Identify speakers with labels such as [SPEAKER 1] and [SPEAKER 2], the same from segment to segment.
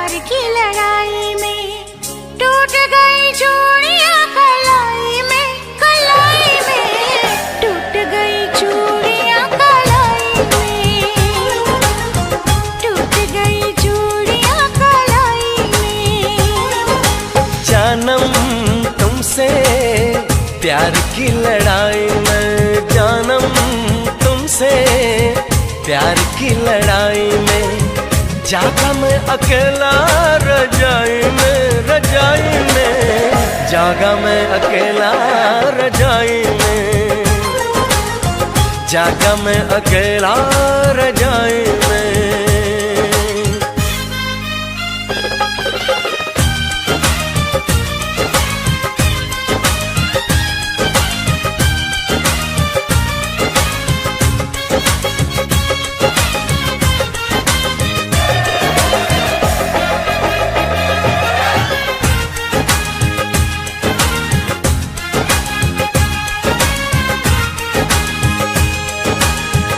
[SPEAKER 1] प्यार की लड़ाई में टूट गई चूड़ियां कलाई में, कलाई में टूट गई चूड़ियां कलाई में, टूट गई चूड़ियां कलाई में।
[SPEAKER 2] जानम तुमसे प्यार की लड़ाई में, जानम तुमसे प्यार की लड़ाई में, जागा मैं अकेला रजाई में, रजाई में, जागा मैं अकेला रजाई में, जागा मैं अकेला रजाई में।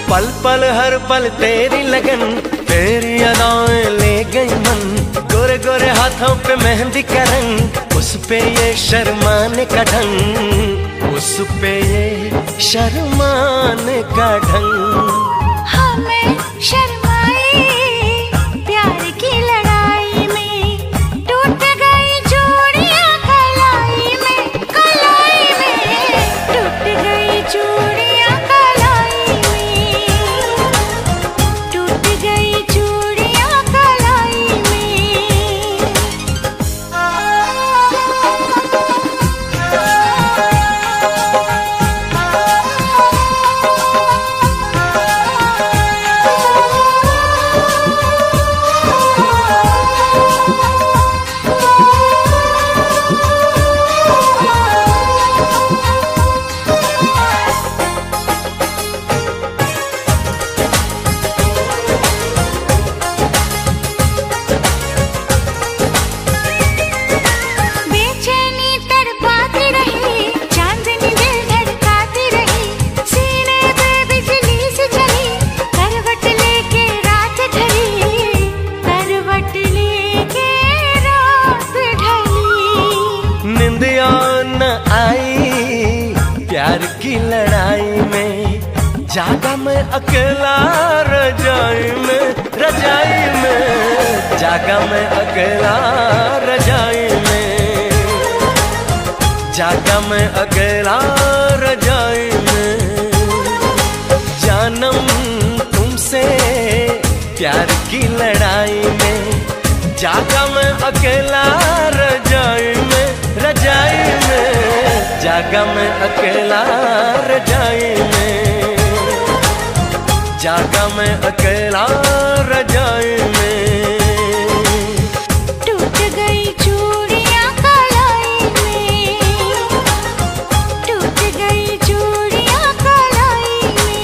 [SPEAKER 2] पल पल हर पल तेरी लगन, तेरी अदाएं ले गई मन, गोरे गोरे हाथों पे मेहंदी का रंग, उस पे ये शर्माने का ढंग, उस पे ये शर्माने का ढंग।
[SPEAKER 1] हमें शर्माए प्यार की लड़ाई में, टूट गई चूड़ियां कलाई में, कलाई में टूट गई चूड़ियां कलाई में, टूट गई चूड़ियां कलाई में।
[SPEAKER 2] निंदिया न आई प्यार की लड़ाई में, जागा मैं अकेला रजाई में, रजाई में, जागा मैं अकेला रजाई में, जागा मैं अकेला रजाई में। जानम तुमसे प्यार की लड़ाई में, जागा मैं अकेला रजाई में, रजाई में, जागा मैं अकेला रजाई में, जागा मैं अकेला रजाई में।
[SPEAKER 1] टूट गई चूड़ियां कलाई में, टूट गई चूड़ियां कलाई में।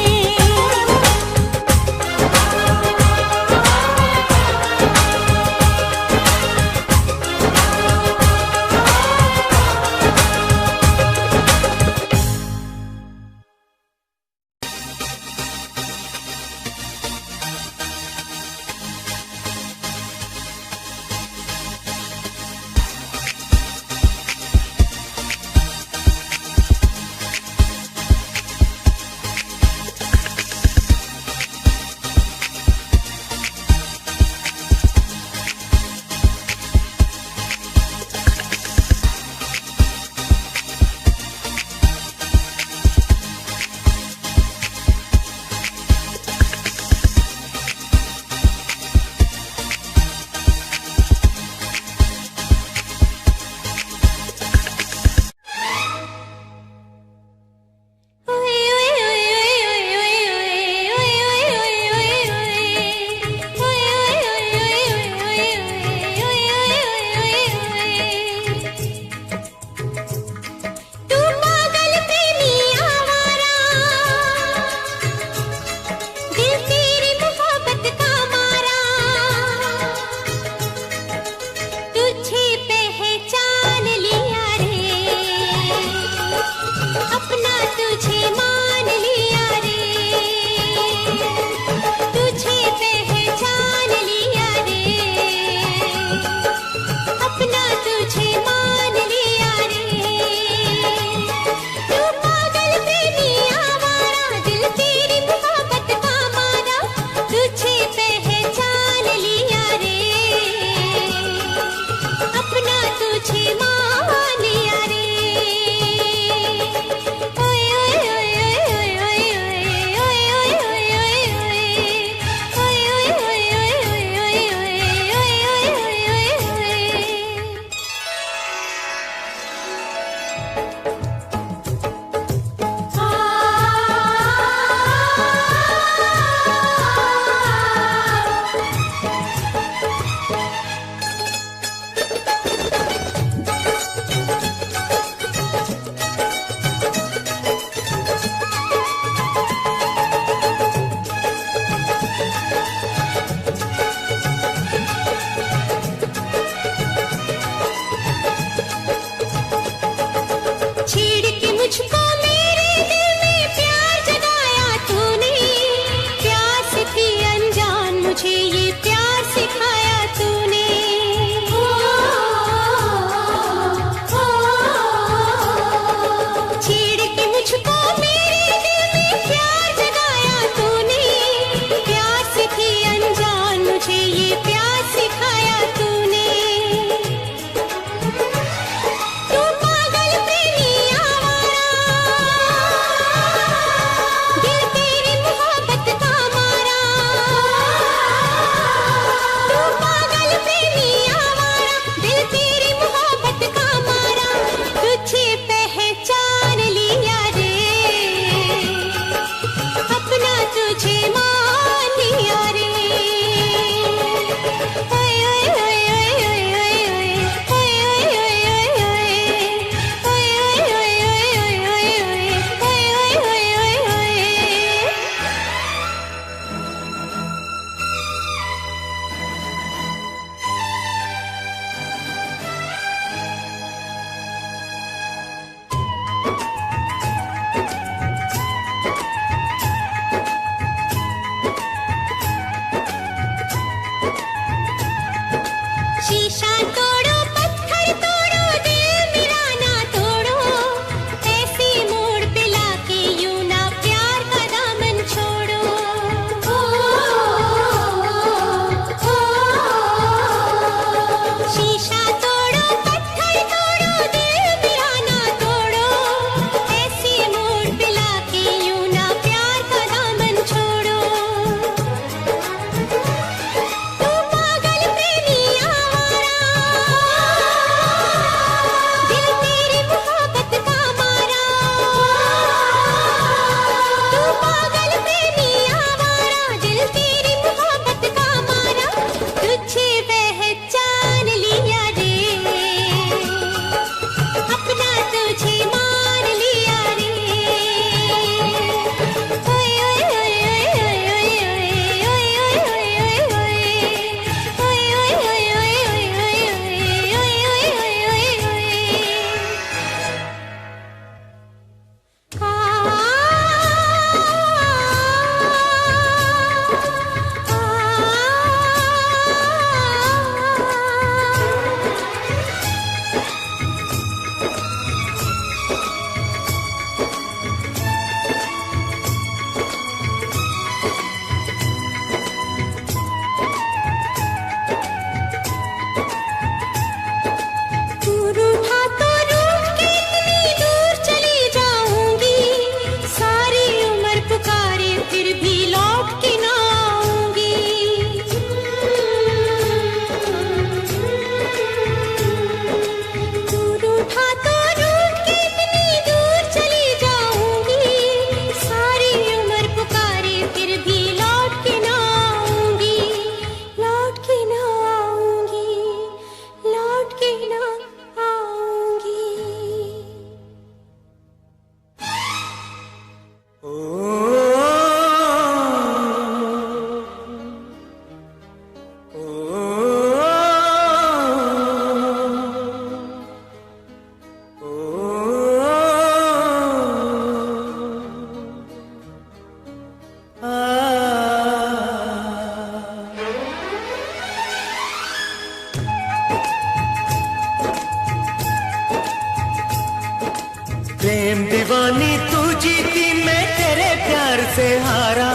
[SPEAKER 2] दीवानी तू जीती मैं तेरे प्यार से हारा,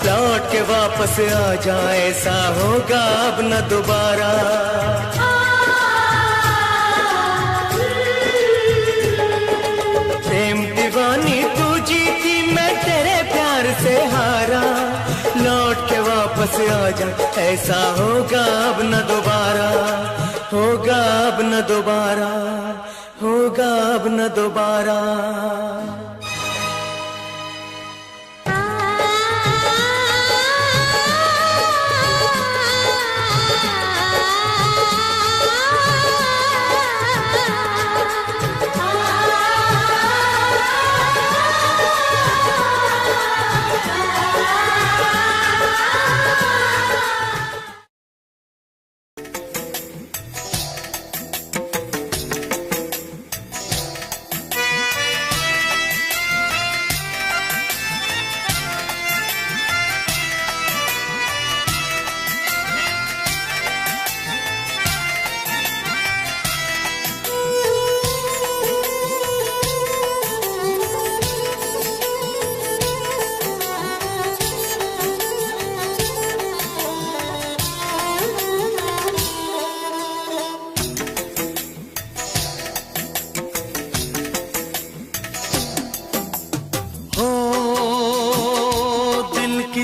[SPEAKER 2] लौट के वापस आ जाए ऐसा होगा अब न दोबारा। प्रेम दीवानी तू जीती मैं तेरे प्यार से हारा, लौट के वापस आ जाए ऐसा होगा अब न दोबारा, होगा अब न दोबारा, होगा अब न दोबारा।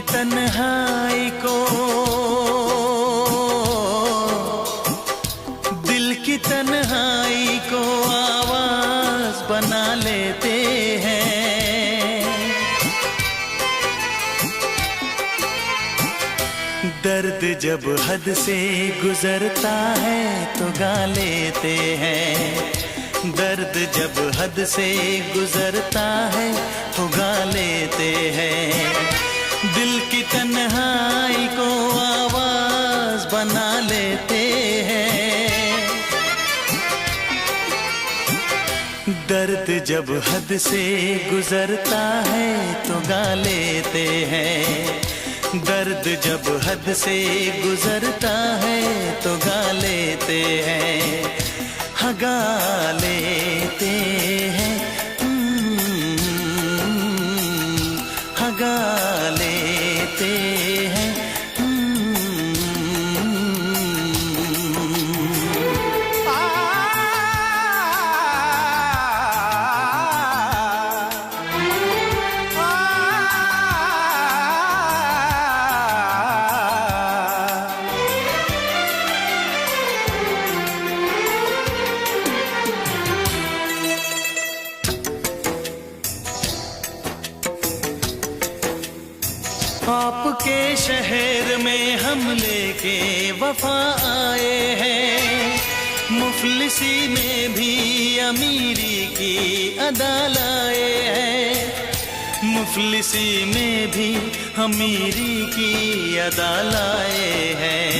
[SPEAKER 2] तन्हाई को, दिल की तन्हाई को आवाज बना लेते हैं। दर्द जब हद से गुजरता है तो गा लेते हैं, दर्द जब हद से गुजरता है तो गा लेते हैं। दिल की तन्हाई को आवाज बना लेते हैं। दर्द जब हद से गुजरता है तो गा लेते हैं, दर्द जब हद से गुजरता है तो गा लेते हैं, हाँ गा लेते हैं, हाँ गा लेते हैं। आपके शहर में हम लेके वफा आए हैं, मुफलिसी में भी अमीरी की अदा लाए हैं, मुफलिसी में भी अमीरी की अदा लाए हैं।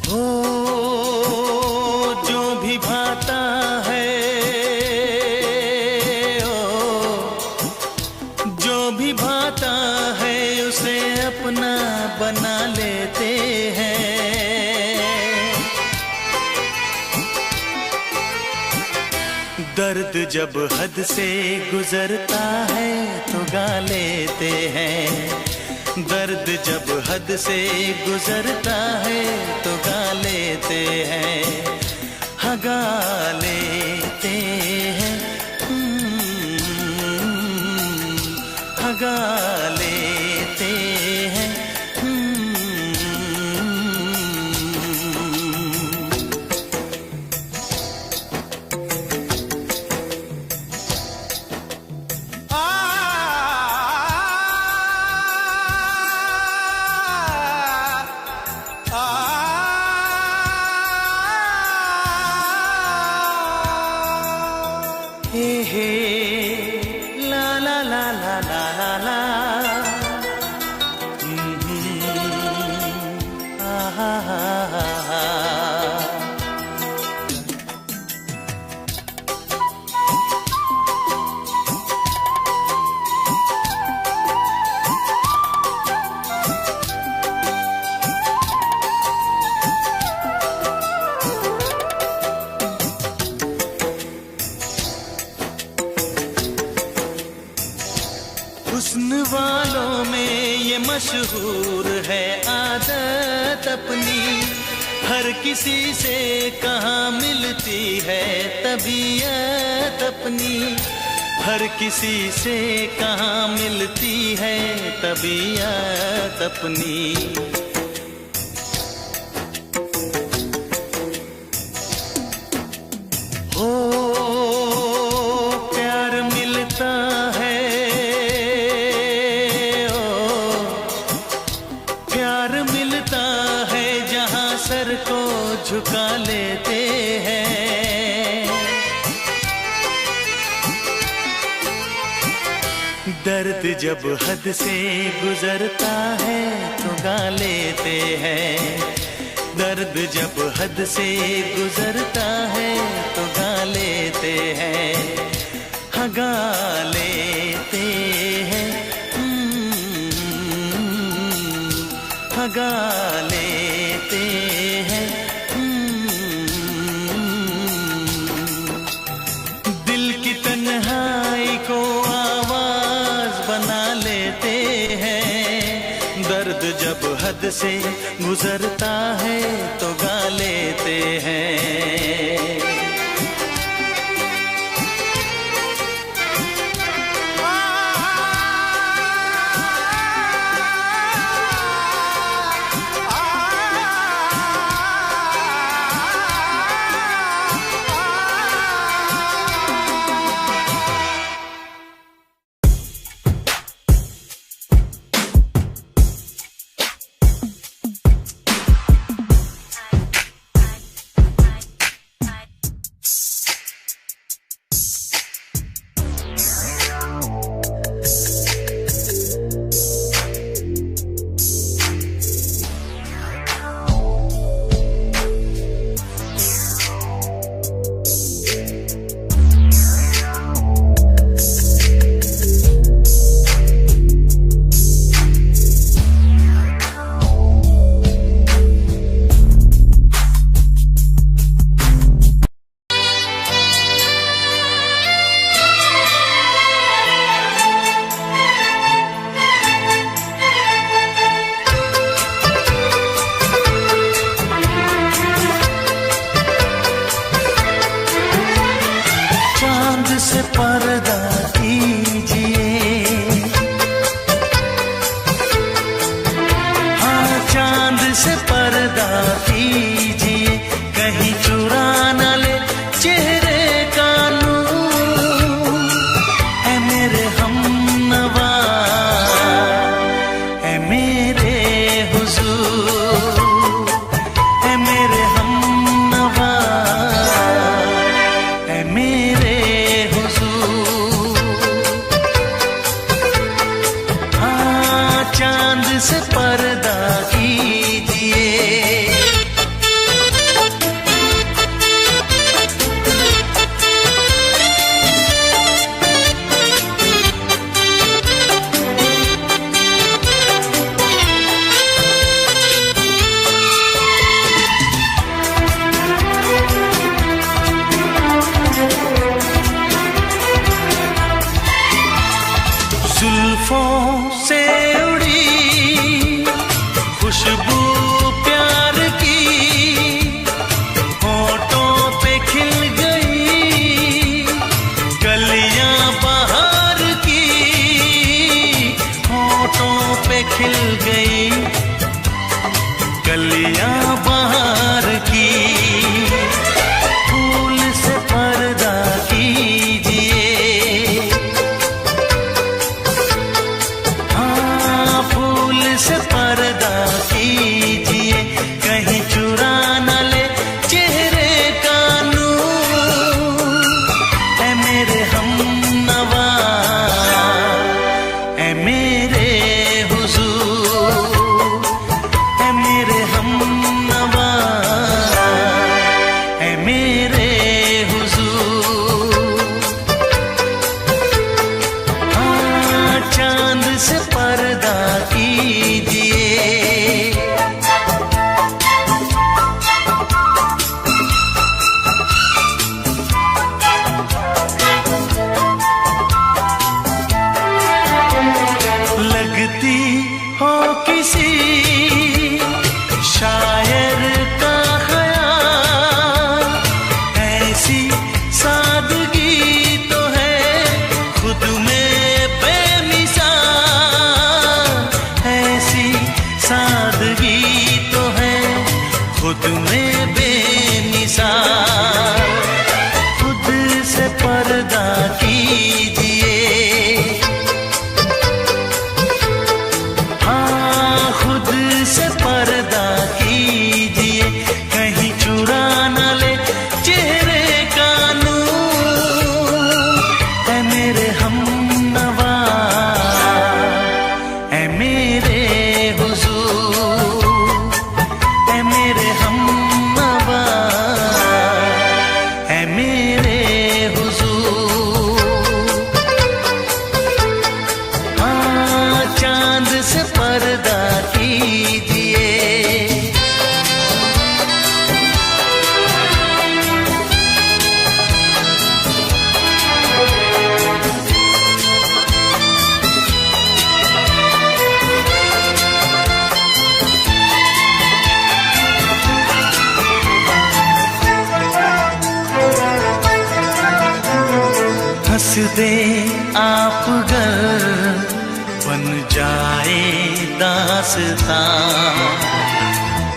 [SPEAKER 2] हो जो भी भाता है, भाता है उसे अपना बना लेते हैं। दर्द जब हद से गुजरता है तो गा लेते हैं, दर्द जब हद से गुजरता है तो गा लेते हैं, हाँ गा लेते हैं, गा लेते हैं। हे हे ला ला ला ला ला ला ला
[SPEAKER 3] मशहूर है आदत अपनी, हर किसी से कहाँ मिलती है तबीयत अपनी, हर किसी से कहाँ मिलती है तबीयत अपनी। हो प्यार मिलता है, ओ प्यार मिलता है जहाँ सर को झुका लेते हैं। दर्द जब हद से गुजरता है तो गा लेते हैं, दर्द जब हद से गुजरता है तो गा लेते हैं, हाँ गा लेते हैं, हाँ गा लेते हैं। दिल की तन्हाई को जब हद से गुजरता है तो गा लेते हैं। से पर्दा कीजिए, हाँ चांद से पर्दा कीजिए, कहीं चुरा न ले चेहरे का नूर। ऐ मेरे हमनवा, ऐ मेरे हुजूर, ऐ मेरे हमनवा, ऐ मेरे चांद से पर्दा कीजिए। जुल्फों से खुशबू प्यार की होठों पे खिल गई, कलियां बहार की होठों पे खिल गई, कलियां बहार की। फूल से पर्दा कीजिए, हाँ फूल से पर्दा कीजिए, कहीं चुरा न ले चेहरे का नूर। ऐ मेरे हमनवा, ऐ मेरे हुजूर, ऐ मेरे हम दास्तां।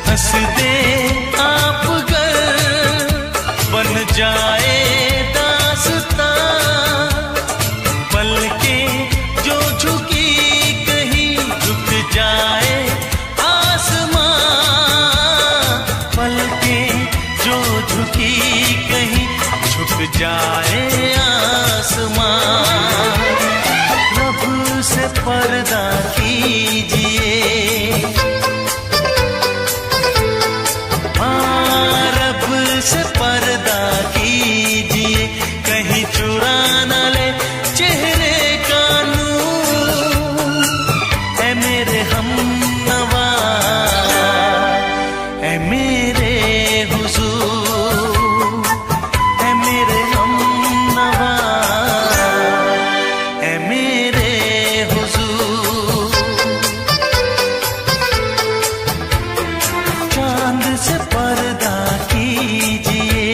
[SPEAKER 3] हंस दे आप गर बन जाए दास्तां, पलके जो झुकी कहीं झुक जाए आसमां, पलके जो झुकी कहीं झुक जाए आसमां। रब से पर्दा कीजिए, रब से पर्दा कीजिए, कहीं चुरा न ले चेहरे का नूर। ऐ मेरे हमनवा, ऐ मेरे हुजूर, ऐ मेरे हमनवा, ऐ मेरे हुजूर। चांद से पर्दा कीजिए,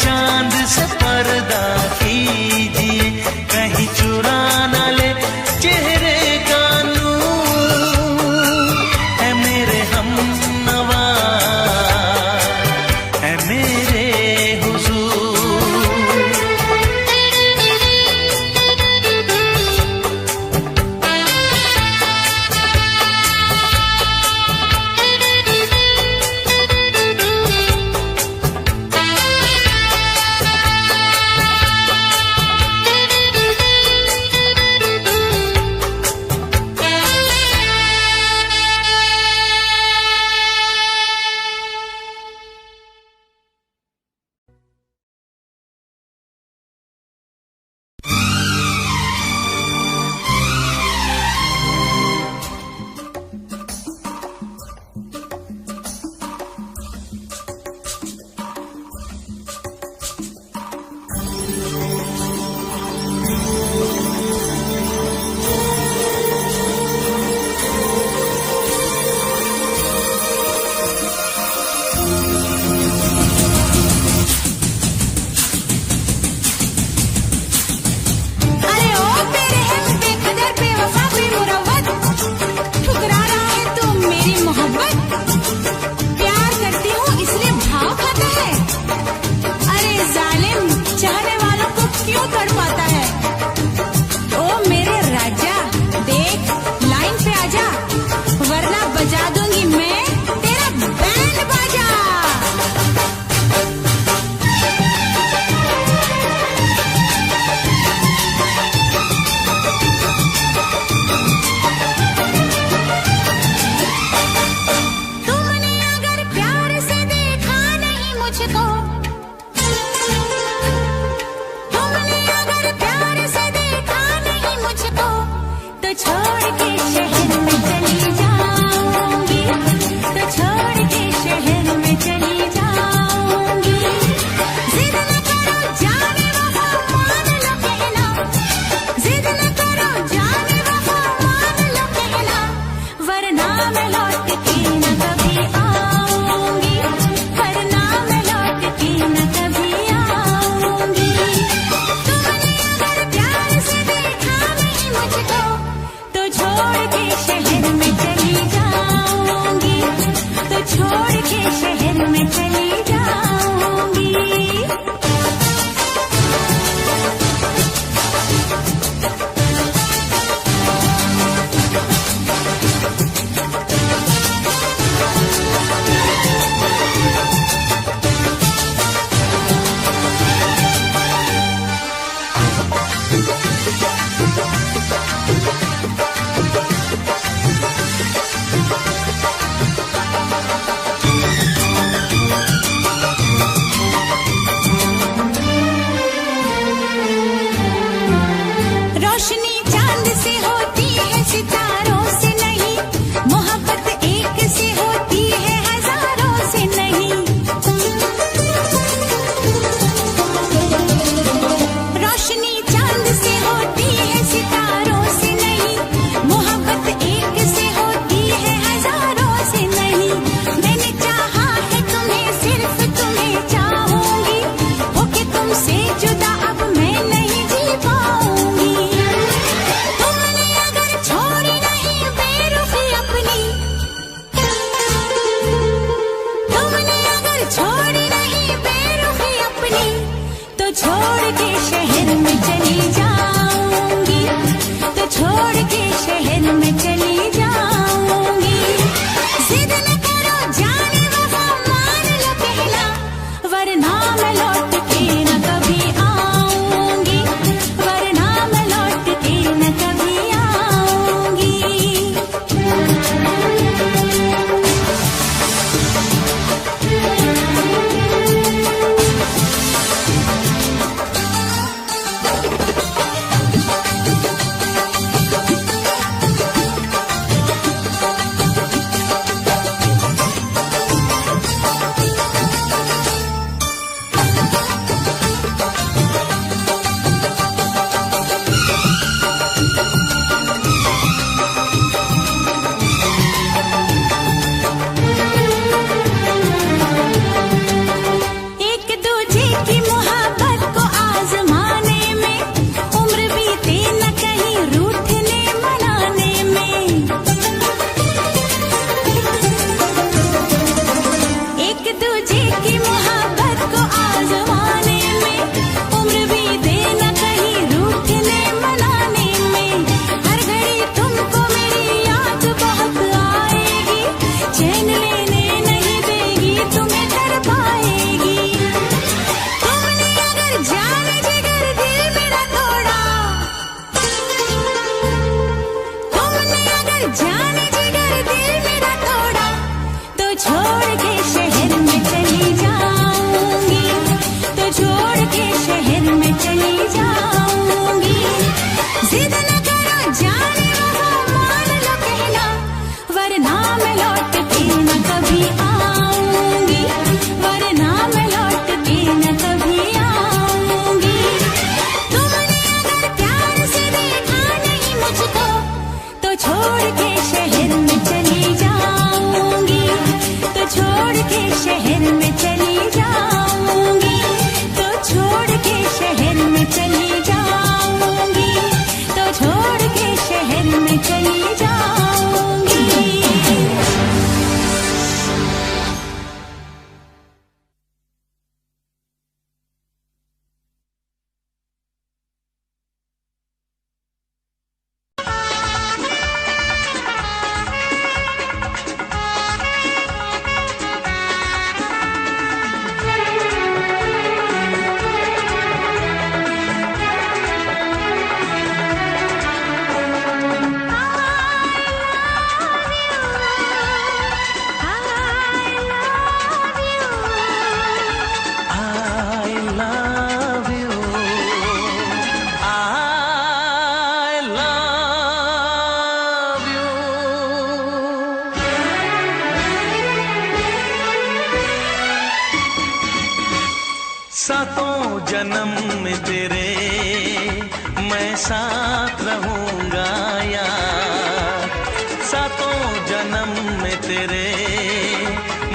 [SPEAKER 3] चांद से पर्दा कीजिए, कहीं चुरा न ले चेहरे का नूर। ऐ मेरे हमनवा, ऐ मेरे हुजूर।
[SPEAKER 1] अरे ओ बेरहम बेकदर बेवफा बेमुरव्वत, ठुकरा रहा है तू मेरी मोहब्बत। प्यार करती हूँ इसलिए भाव खाता है। अरे जालिम चाहने वालों को क्यों तड़पाता है। ओ मेरे राजा देख लाइन पे आजा, वरना बजा दूंगी मैं तेरा बैंड बाजा। तुमने अगर प्यार से देखा नहीं मुझको, तुमने अगर प्यार से देखा नहीं मुझको, तो छोड़ के शहर में चली जाऊंगी, तो छोड़ के शहर में चली जाऊंगी। जिद न करो जाने वफा मान लो कहना, जिद न करो जाने वफा मान लो कहना, वरना मैं लौट के न कभी आऊंगी, वरना मैं लौट के न कभी आऊंगी। तुमने अगर प्यार से देखा नहीं मुझको, तो छोड़ के शहर में चली जाऊंगी, तो छोड़ के शहर में चली जाऊंगी। रोशनी चांद से होती है सितारों से नहीं, मोहब्बत एक से होती है हजारों से नहीं। रोशनी चांद से होती है सितारों
[SPEAKER 3] सातों जन्म में तेरे मैं साथ रहूंगा यार, सातों जन्म में तेरे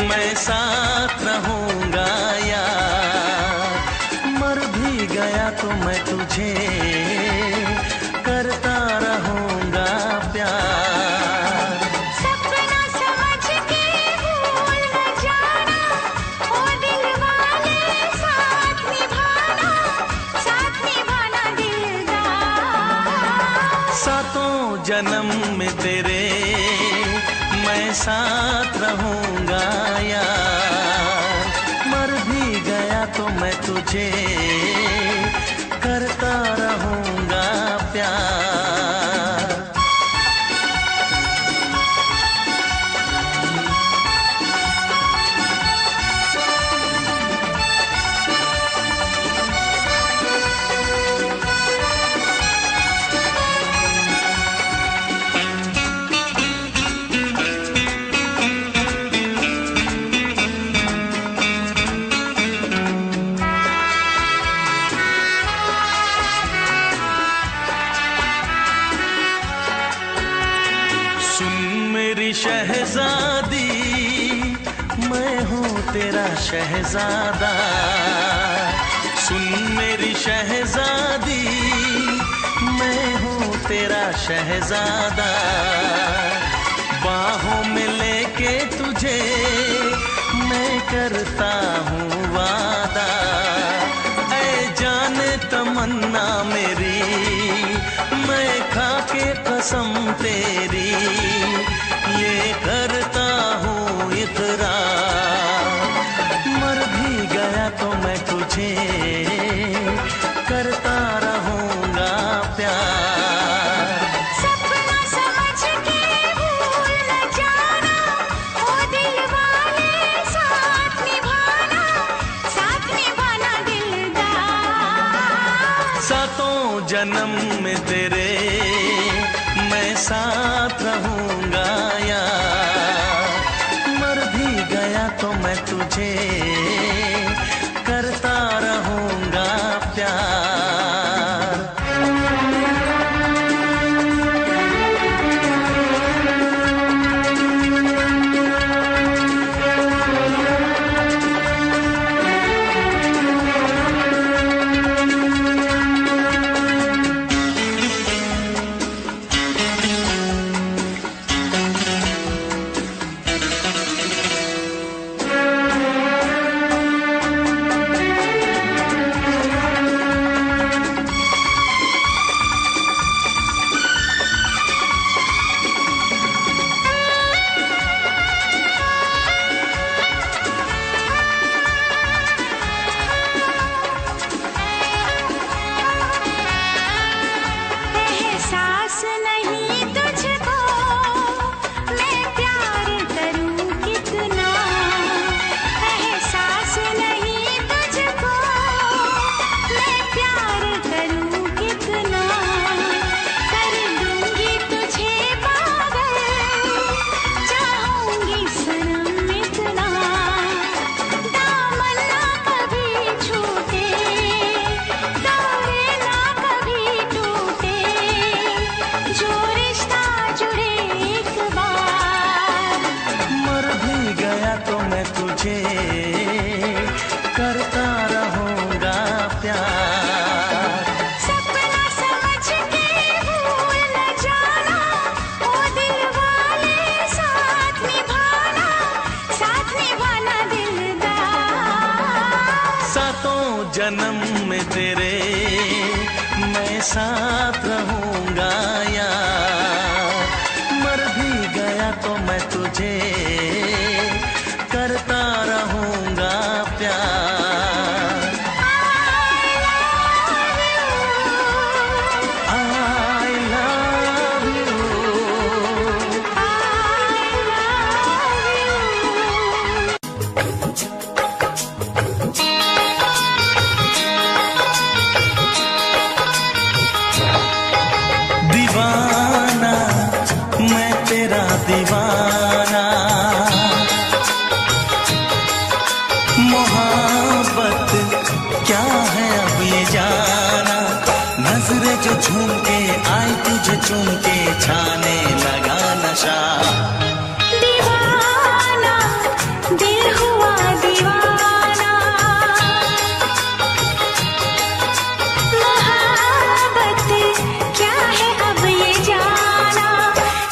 [SPEAKER 3] मैं साथ रहूंगा यार, मर भी गया तो मैं तुझे करता रहूंगा प्यार।
[SPEAKER 1] सपना समझ के भूल न जाना, ओ दिल वाले साथ निभाना दिलदार।
[SPEAKER 3] सातों जन्म में तेरे मैं साथ रहूंगा यार, मर भी गया तो मैं तुझे करता रहूंगा प्यार। शहजादी मैं हूँ तेरा शहजादा, सुन मेरी शहजादी मैं हूँ तेरा शहजादा, बाहों में लेके तुझे मैं करता हूँ वादा, ऐ जाने तमन्ना मेरी मैं खा के कसम तेरी ये करता हूँ इकरार, मर भी गया तो मैं तुझे करता रहूंगा प्यार।
[SPEAKER 1] सपना समझ के भूल न जाना, ओ दिल वाले साथ निभाना दिलदार।
[SPEAKER 3] सातों जन्म में तेरे मैं साथ रहूंगा यार, मर भी गया तो मैं तुझे करता रहूंगा प्यार।
[SPEAKER 1] एहसास नहीं तुझको मैं प्यार करूं कितना, एहसास नहीं तुझको मैं प्यार करूं कितना, कर दूंगी तुझे पागल चाहूंगी सनम इतना, दामन ना कभी छूटे तारे ना कभी टूटे, जो रिश्ता जुड़े एक बार।
[SPEAKER 3] मर भी गया तो मैं तुझे करता रहूंगा प्यार।
[SPEAKER 1] सपना समझ के भूल न जाना, ओ दिल वाले साथ निभाना दिलदार।
[SPEAKER 3] सातों जन्म में तेरे मैं साथ रहूंगा यार, मर भी गया तो मैं तुझे करता रहूंगा प्यार। I love you।
[SPEAKER 1] I love you।
[SPEAKER 3] चूम के छाने लगा नशा।
[SPEAKER 1] दीवाना दिल हुआ दीवाना, मोहब्बत क्या है अब ये जाना।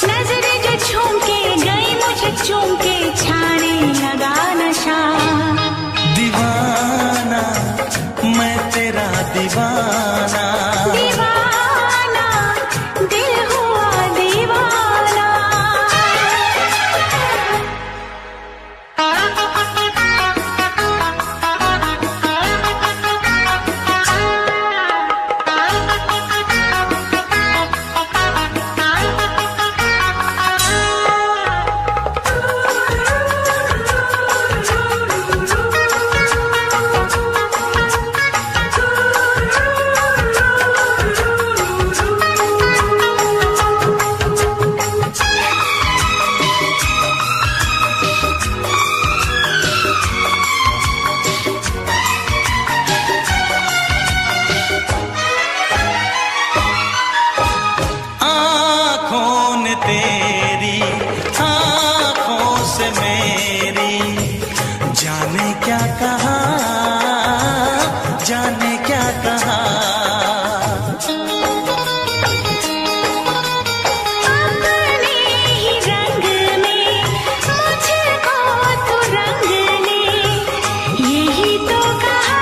[SPEAKER 1] नजरें जो झूम के गई मुझे चूम के छाने लगा नशा।
[SPEAKER 3] दीवाना मैं तेरा दीवाना,
[SPEAKER 1] दीवाना दिल हुआ दीवाना।
[SPEAKER 3] आँखों ने तेरी आँखों से मेरी जाने क्या कहा, जाने क्या कहा।
[SPEAKER 1] अपने ही रंग में मुझको तो रंग ले, यही तो कहा,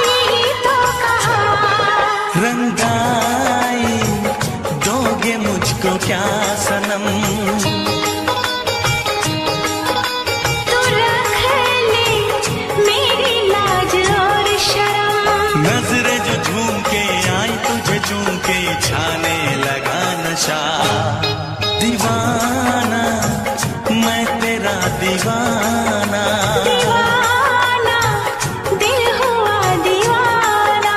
[SPEAKER 1] यही तो कहा।
[SPEAKER 3] रंगाई दोगे मुझको क्या सनम,
[SPEAKER 1] तू रख ले मेरी लाज और शर्म।
[SPEAKER 3] नजरें जो झूम के आई तुझे चूम के छाने लगा नशा। दीवाना मैं तेरा दीवाना,
[SPEAKER 1] दीवाना दिल हुआ दीवाना।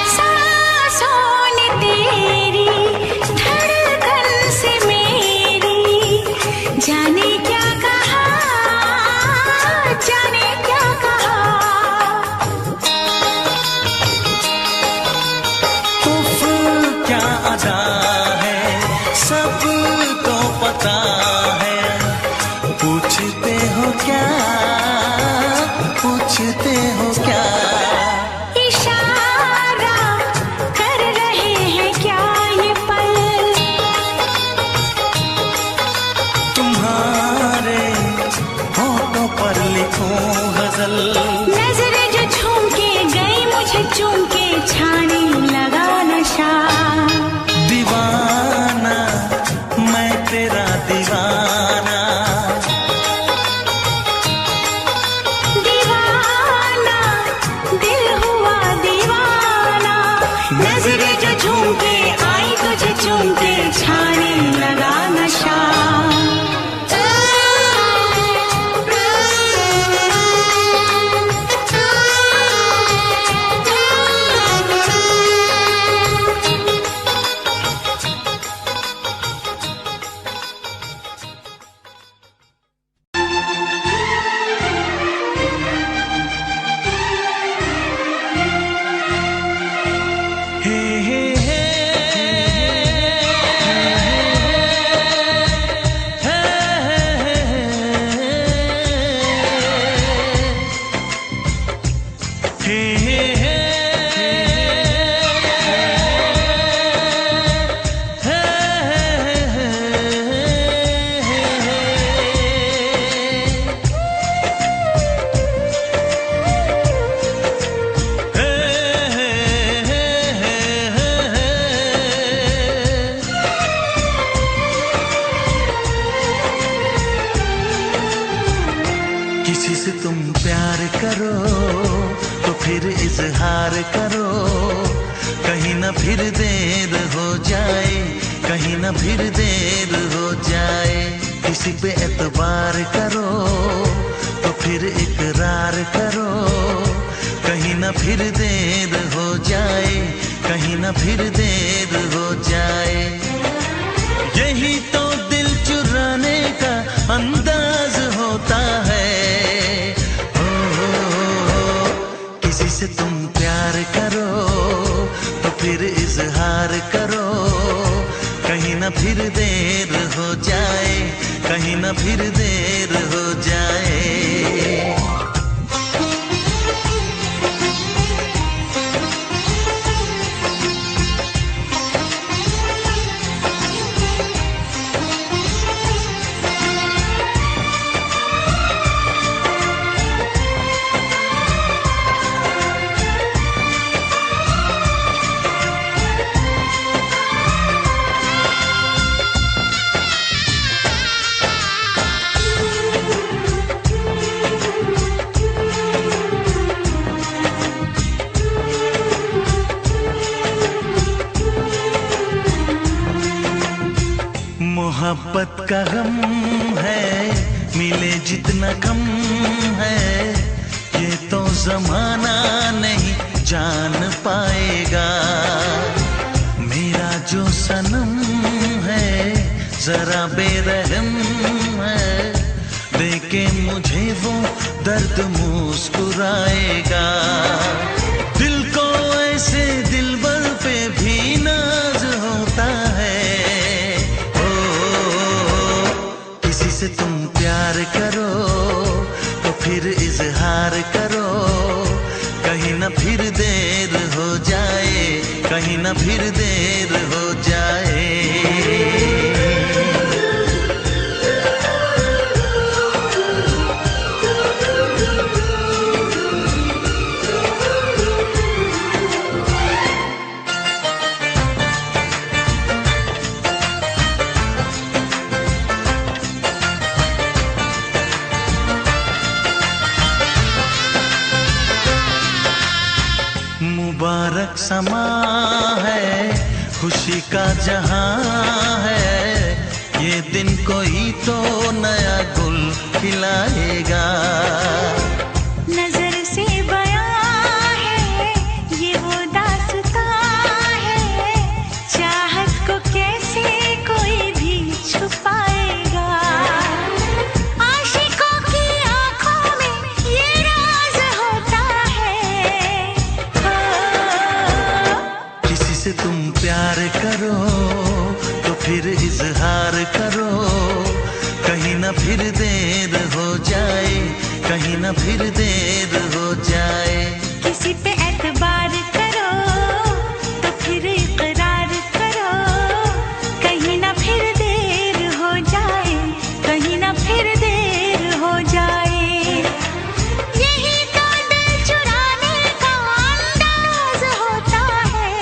[SPEAKER 1] सांसों ने तेरी धड़कन से मेरी जाने क्या कहा, जाने क्या कहा।
[SPEAKER 3] उफ क्या अदा है सबको पता है। पूछते हो क्या, पूछते हो क्या।
[SPEAKER 1] इशारा कर रहे हैं क्या ये पल,
[SPEAKER 3] तुम्हारे होठों पर लिखूं गजल।
[SPEAKER 1] नजरें जो झूम के गई मुझे चूम के छाने लगा नशा।
[SPEAKER 3] दीवाना मैं तेरा दीवाना,
[SPEAKER 1] दीवाना
[SPEAKER 3] किसी से तुम प्यार करो तो फिर इजहार करो, कहीं ना फिर देर हो जाए, कहीं ना फिर देर हो जाए। किसी पे एतबार करो तो फिर इकरार करो, कहीं ना फिर देर हो जाए, कहीं ना फिर देर हो जाए। यही तो दिल चुराने का अंदाज होता है। किसी से तुम प्यार करो तो फिर इजहार करो, कहीं ना फिर देर हो जाए, कहीं ना फिर देर हो जाए। मोहब्बत का गम है, मिले जितना कम है, ये तो जमाना नहीं जान पाएगा। मेरा जो सनम है जरा बेरहम है, देखे मुझे वो दर्द मुस्कुराएगा। दिल को ऐसे दिलबर पे भी नाज होता है। से तुम प्यार करो तो फिर इजहार करो, कहीं ना फिर देर हो जाए, कहीं ना फिर देर हो जाए। मुबारक समा है, खुशी का जहां है, ये दिन कोई तो नया गुल खिलाएगा।
[SPEAKER 1] नजर से बयां है ये वो दास्तां है, चाहत को कैसे कोई भी छुपाएगा। आशिकों की आंखों में ये राज होता है।
[SPEAKER 3] किसी से तुम प्यार करो तो फिर इजहार करो, कहीं ना फिर देर हो जाए, कहीं ना फिर देर हो जाए।
[SPEAKER 1] किसी पे एतबार करो तो फिर इकरार करो, कहीं ना फिर देर हो जाए, कहीं ना फिर देर हो जाए। यही तो दिल चुराने का अंदाज होता है।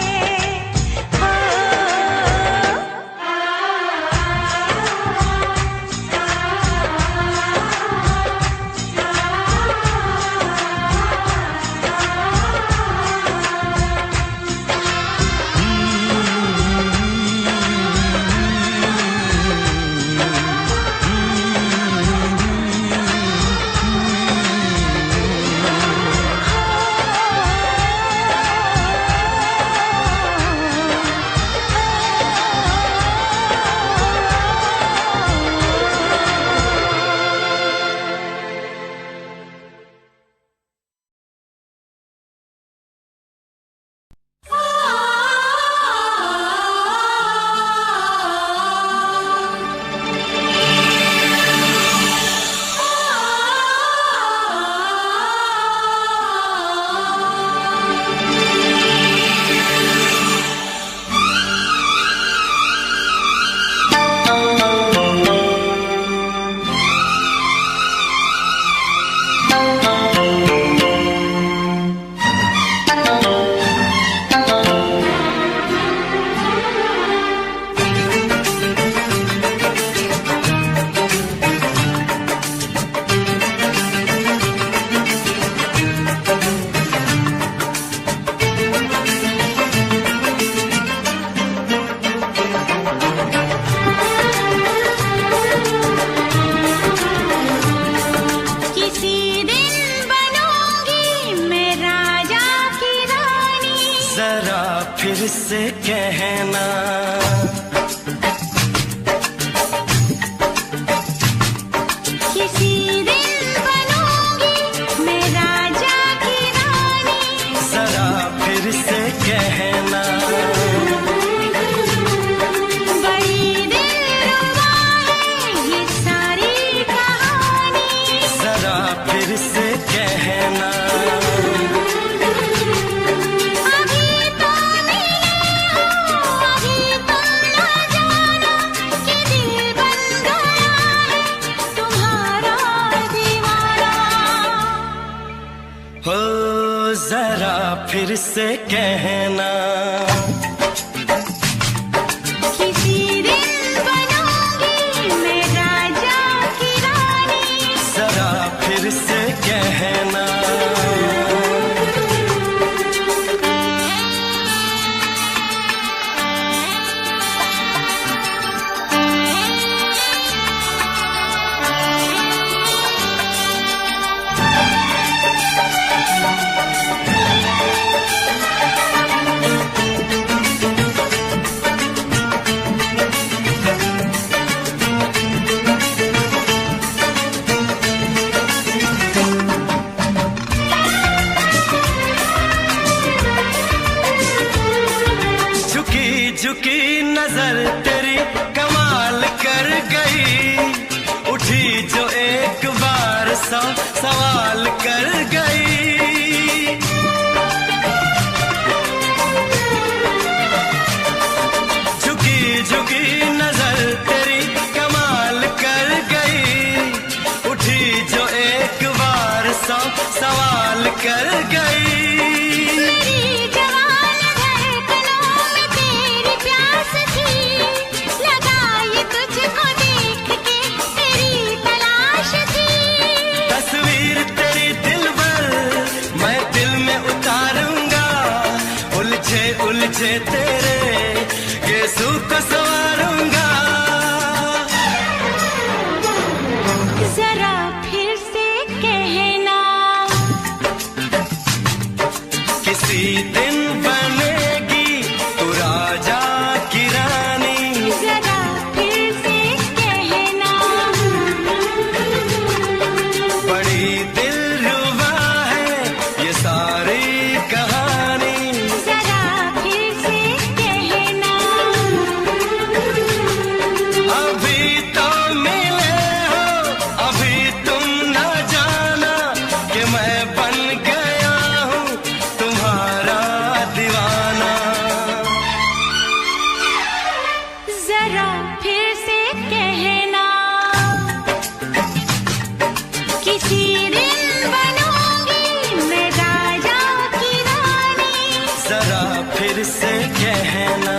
[SPEAKER 2] फिर से कहना।
[SPEAKER 1] किसी दिन बनूंगी मैं राजा की रानी,
[SPEAKER 2] जरा फिर से कहना।
[SPEAKER 1] बड़ी दिलरुबा है ये सारी कहानी,
[SPEAKER 2] जरा फिर से कहना।
[SPEAKER 1] अभी तो मिले हो, अभी तो ना जाना कि दिल बन गया है तुम्हारा दीवाना।
[SPEAKER 2] हो जरा फिर से कहना।
[SPEAKER 1] किसी दिन बनूंगी मैं राजा की रानी,
[SPEAKER 2] जरा फिर से कहना। झुकी झुकी नजर तेरी कमाल कर गई, उठी जो एक बार सौ सवाल कर गई। झुकी झुकी नजर तेरी कमाल कर गई, उठी जो एक बार सौ सवाल कर गई।
[SPEAKER 1] मेरी जवान धड़कनों में तेरी प्यास थी, लगाई तुझको देख के तेरी तलाश थी।
[SPEAKER 2] तस्वीर तेरी दिल भर मैं दिल में उतारूंगा, उलझे उलझे तेरे गेसू को संवारूंगा।
[SPEAKER 1] जरा फिर से कहना,
[SPEAKER 2] किसी दिन बनेगी तू राजा की रानी,
[SPEAKER 1] जरा फिर से कहना।
[SPEAKER 2] बड़ी दिलरुबा है ये सारी कहानी।
[SPEAKER 1] जरा फिर से कहना,
[SPEAKER 2] अभी तो मिले हो, अभी तुम न जाना कि मैं बन गया हूँ तुम्हारा दीवाना।
[SPEAKER 1] जरा फिर से कहना, किसी दिन बनूंगी मैं राजा की रानी,
[SPEAKER 2] जरा फिर से कहना।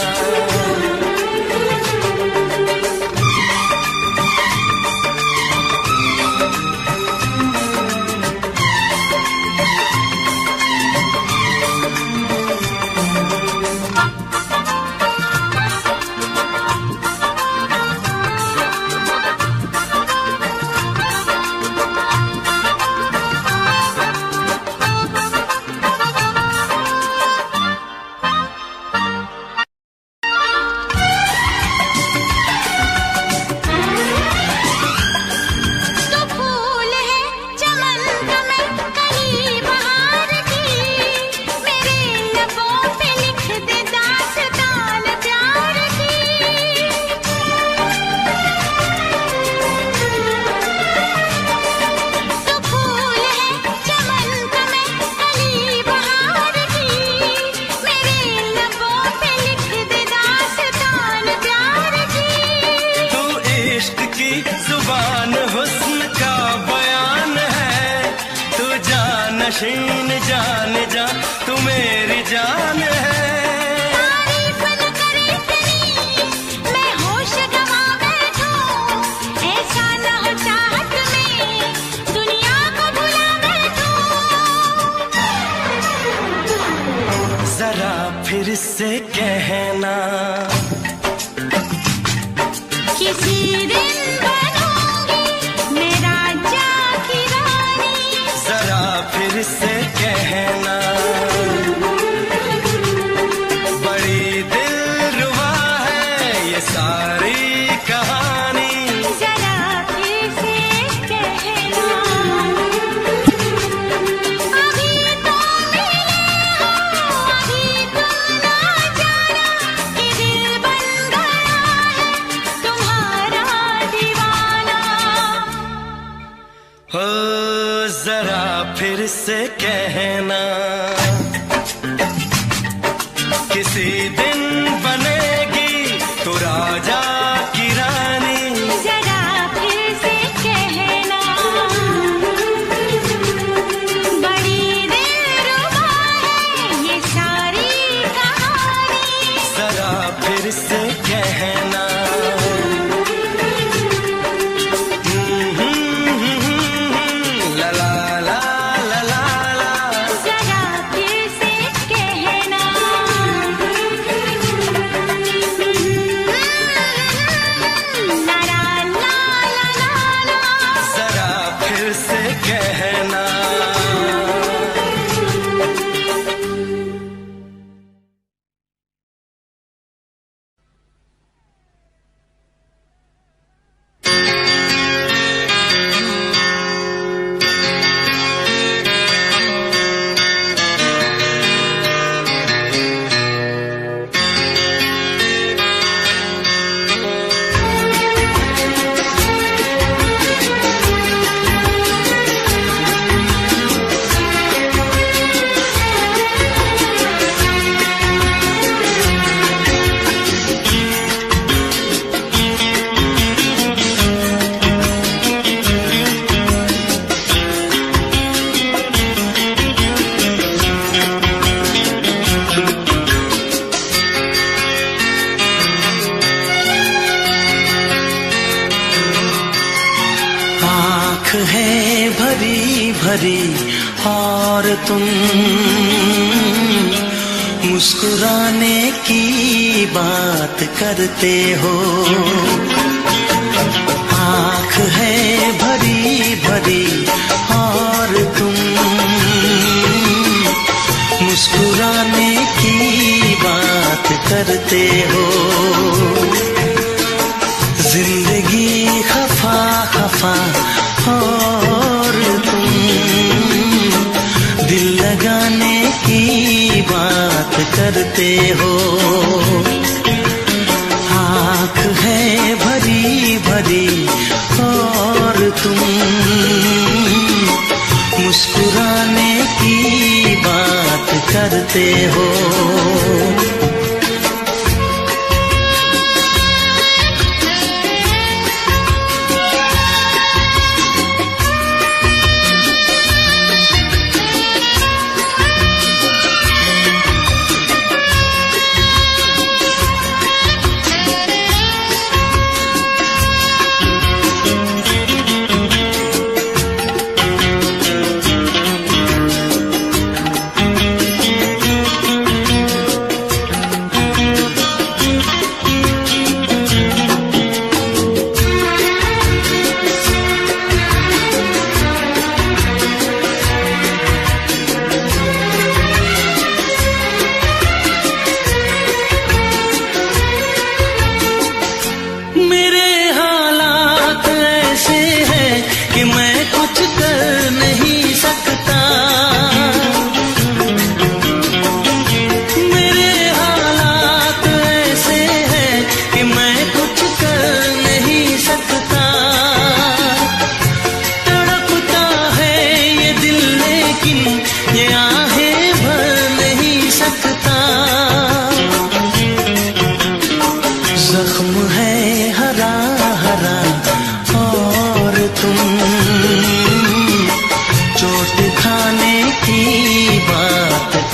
[SPEAKER 1] तो फूल है चमन का मैं कली बहार की, मेरे लबों पे लिख दे दास्तान प्यार की। तो फूल है चमन का मैं कली बहार की, मेरे लबों पे लिख दे दास्तान प्यार की।
[SPEAKER 2] तू इश्क की जुबान हुस्न का बयान है, तू जानशीन जान जा तू मेरी जान है।
[SPEAKER 1] तारीफ न करे इतनी मैं होश गवा बैठूं, ऐसा न हो चाहत में दुनिया को भुला बैठूं।
[SPEAKER 2] जरा फिर से कहना,
[SPEAKER 1] किसी दिन बनूंगी मैं राजा की रानी,
[SPEAKER 2] जरा फिर से कहना। बड़ी हो जरा फिर से कहना, किसी दिन बनेगी तू राजा की रानी।
[SPEAKER 1] जरा फिर से कहना, बड़ी दिलरुबा है ये सारी कहानी।
[SPEAKER 2] जरा फिर से कहना, ला ला ला ला ला ला।
[SPEAKER 1] जरा फिर से कहना, ला ला ला ला ला।
[SPEAKER 2] जरा फिर से कहना। आँख है भरी भरी और तुम मुस्कुराने की बात करते हो। आँख है भरी भरी और तुम मुस्कुराने की बात करते हो। जिंदगी खफा खफा और तुम दिल लगाने की बात करते हो। आँख है भरी भरी और तुम मुस्कुराने की बात करते हो।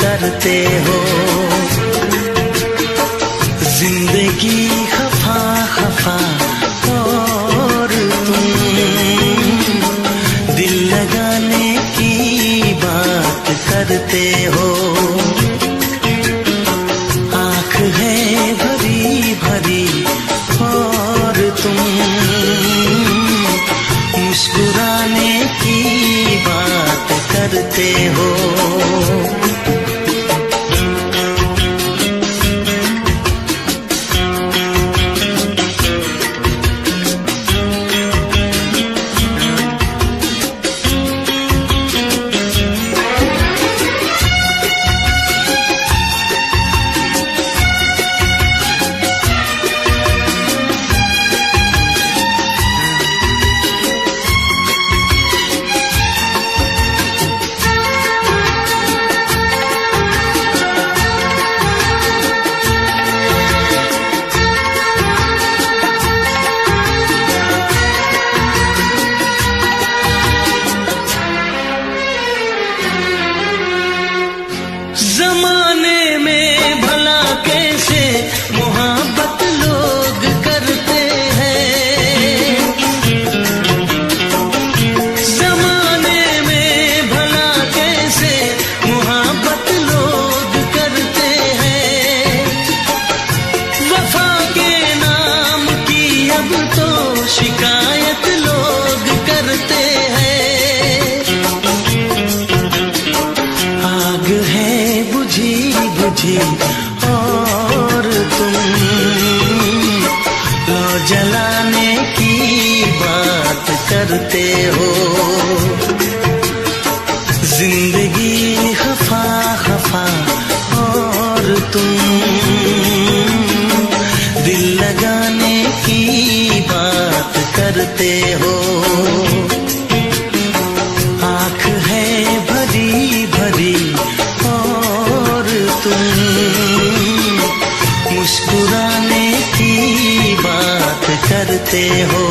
[SPEAKER 2] करते हो। जिंदगी खफा खफा और तुम दिल लगाने की बात करते हो। आँख है भरी भरी और तुम मुस्कुराने की बात करते हो।
[SPEAKER 3] बुझी और तुम लो जलाने की बात करते हो। जिंदगी खफा खफा और तुम दिल लगाने की बात करते हो। आँख है भरी भरी और तुम मुस्कुराने की बात करते हो।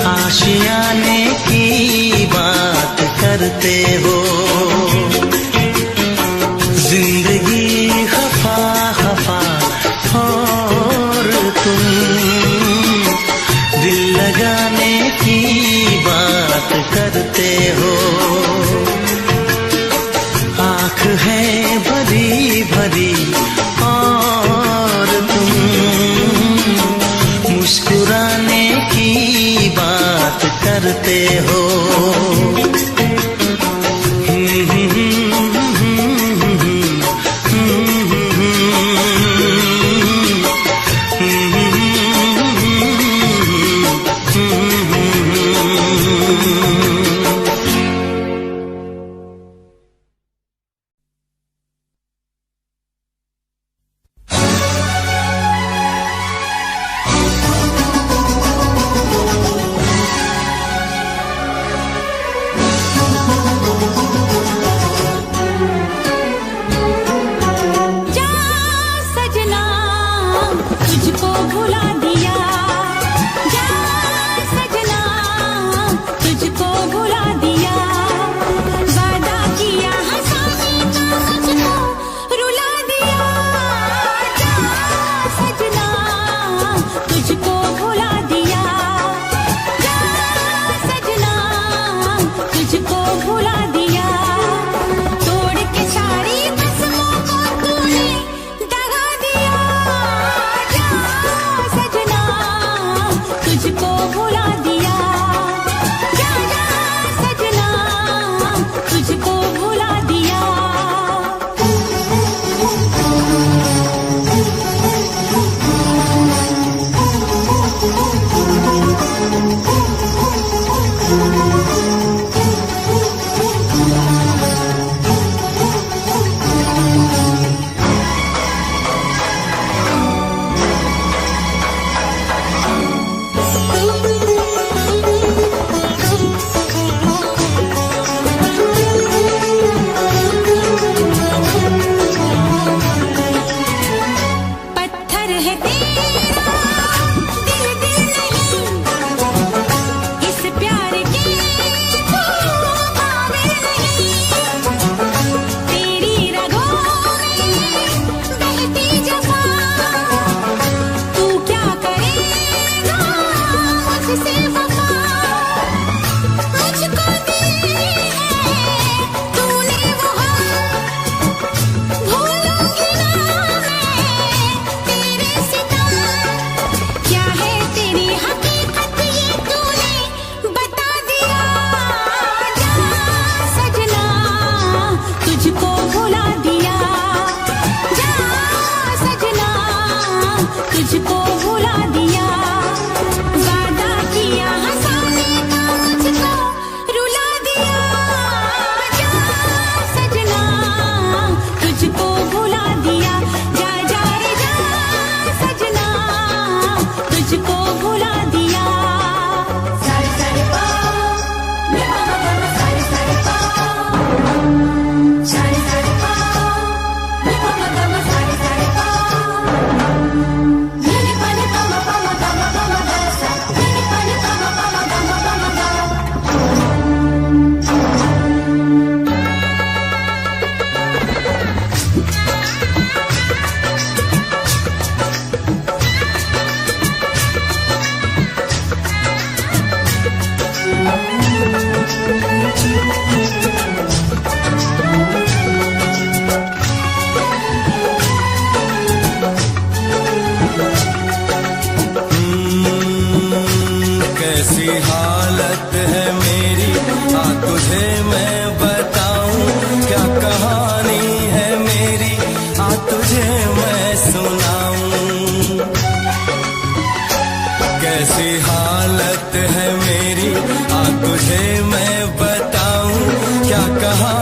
[SPEAKER 3] आशियाने की बात करते हो। जिंदगी खफा खफा और तुम दिल लगाने की बात करते हो। आँख है भरी भरी और तुम मुस्कुराने की बात करते हो।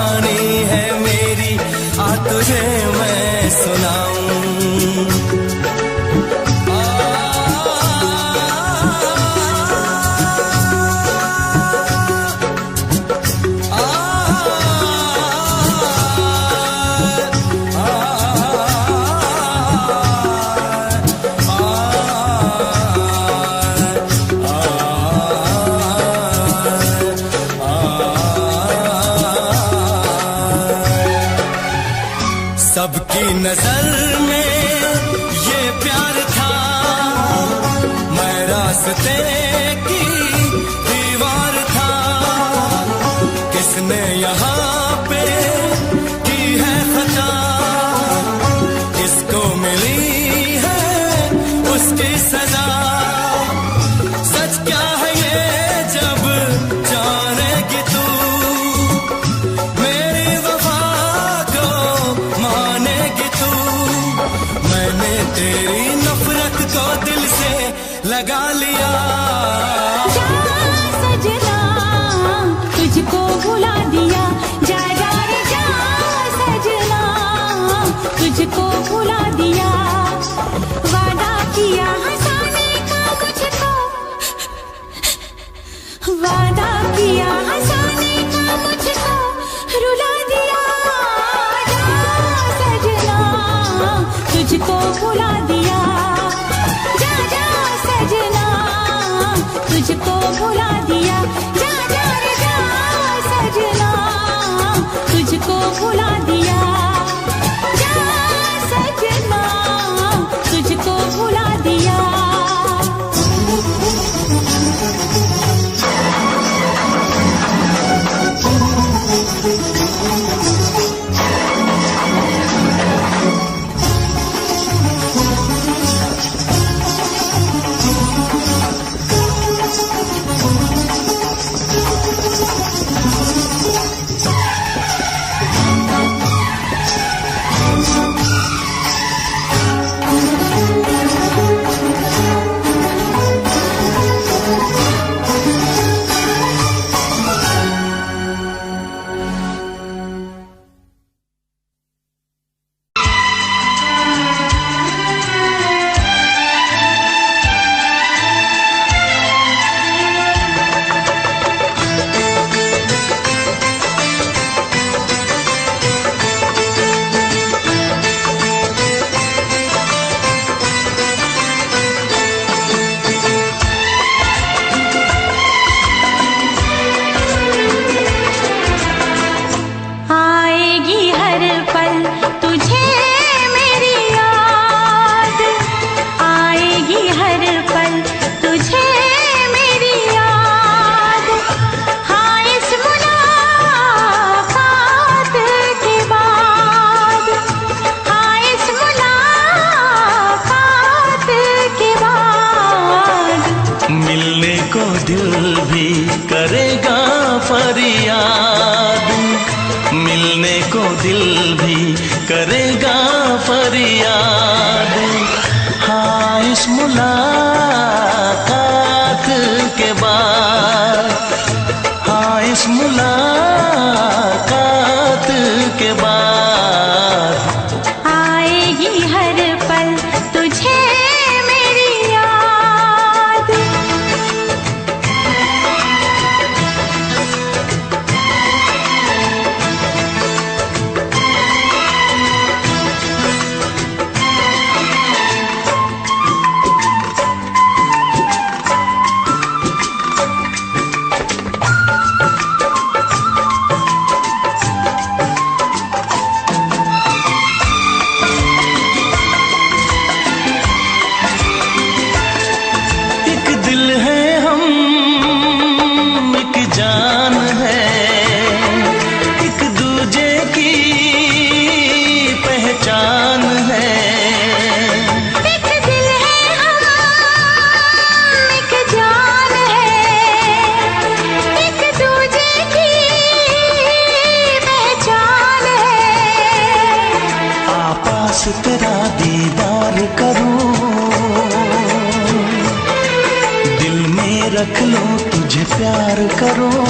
[SPEAKER 3] कहानी है मेरी, आ तुझे मैं सुनाऊं। सबकी नजर में ये प्यार था, मैं रास्ते की दीवार था। किसने यहाँ पे की है खता, किसको मिली है उसकी सजा। सच क्या है ये जब जानेगी तू, मेरी वफा को मानेगी तू। मैंने तेरी नफरत को दिल से लगा लिया।
[SPEAKER 1] जा सजना तुझको भुला दिया, जा जा रे जा सजना तुझको भुला दिया। वादा किया हंसाने का मुझको, वादा किया हंसाने का मुझको रुला दिया। जा सजना तुझको भुला दिया, जा जा सजना तुझको भुला दिया। जा जा रे जा सजना तुझको भुला दिया, जा सजना तुझको भुला दिया।
[SPEAKER 3] दिल भी करेगा फरियाद, मिलने को दिल भी करेगा फरियाद। हाँ इस मुलाकात के बाद, हाँ इस मुलाकात के बाद
[SPEAKER 1] आएगी हर पल तुझे मेरी याद।
[SPEAKER 3] तेरा दीदार करूं, दिल में रख लो तुझे प्यार करूं।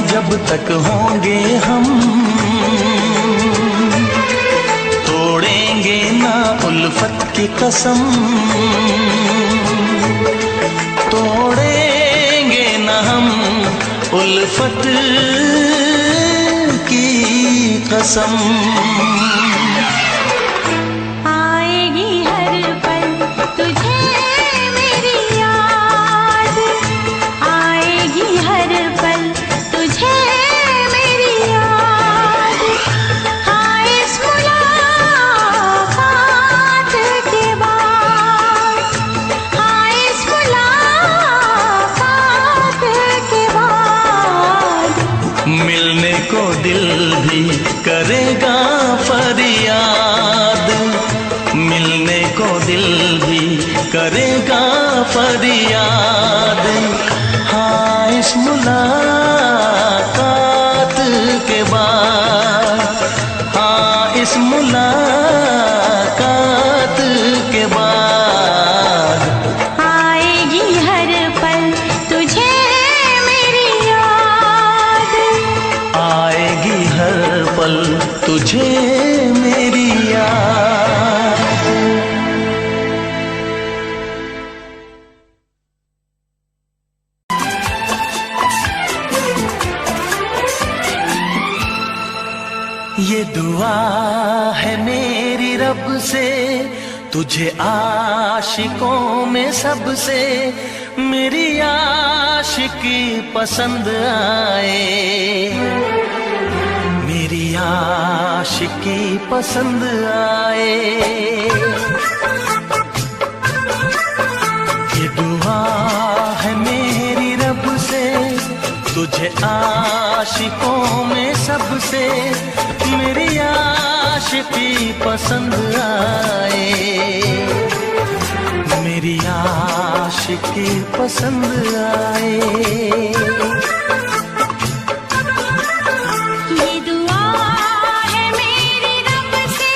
[SPEAKER 3] जब तक होंगे हम, तोड़ेंगे ना उल्फत की कसम, तोड़ेंगे ना हम उल्फत की कसम।
[SPEAKER 1] आएगी हर पल तुझे मेरी याद, आएगी हर पल तुझे मेरी याद। हाँ इस मुलाकात के बाद, हाँ इस मुलाकात के बाद
[SPEAKER 3] मिलने को दिल भी करेगा फरियाद, मिलने को दिल भी करेगा फरियाद। हाँ इस मुलाकात के बाद, हाँ इस मुलाकात के बाद
[SPEAKER 1] आएगी हर पल तुझे मेरी याद,
[SPEAKER 3] आएगी हर पल तुझे मेरी याद। ये दुआ है मेरी रब से, तुझे आशिकों में सबसे मेरी आशिकी पसंद आए, मेरी आशिकी पसंद आए। ये दुआ है मेरी रब से, तुझे आशिकों में सबसे मेरी आशिकी पसंद आए, मेरी आशिकी पसंद आए।
[SPEAKER 1] ये दुआ है मेरी रब से,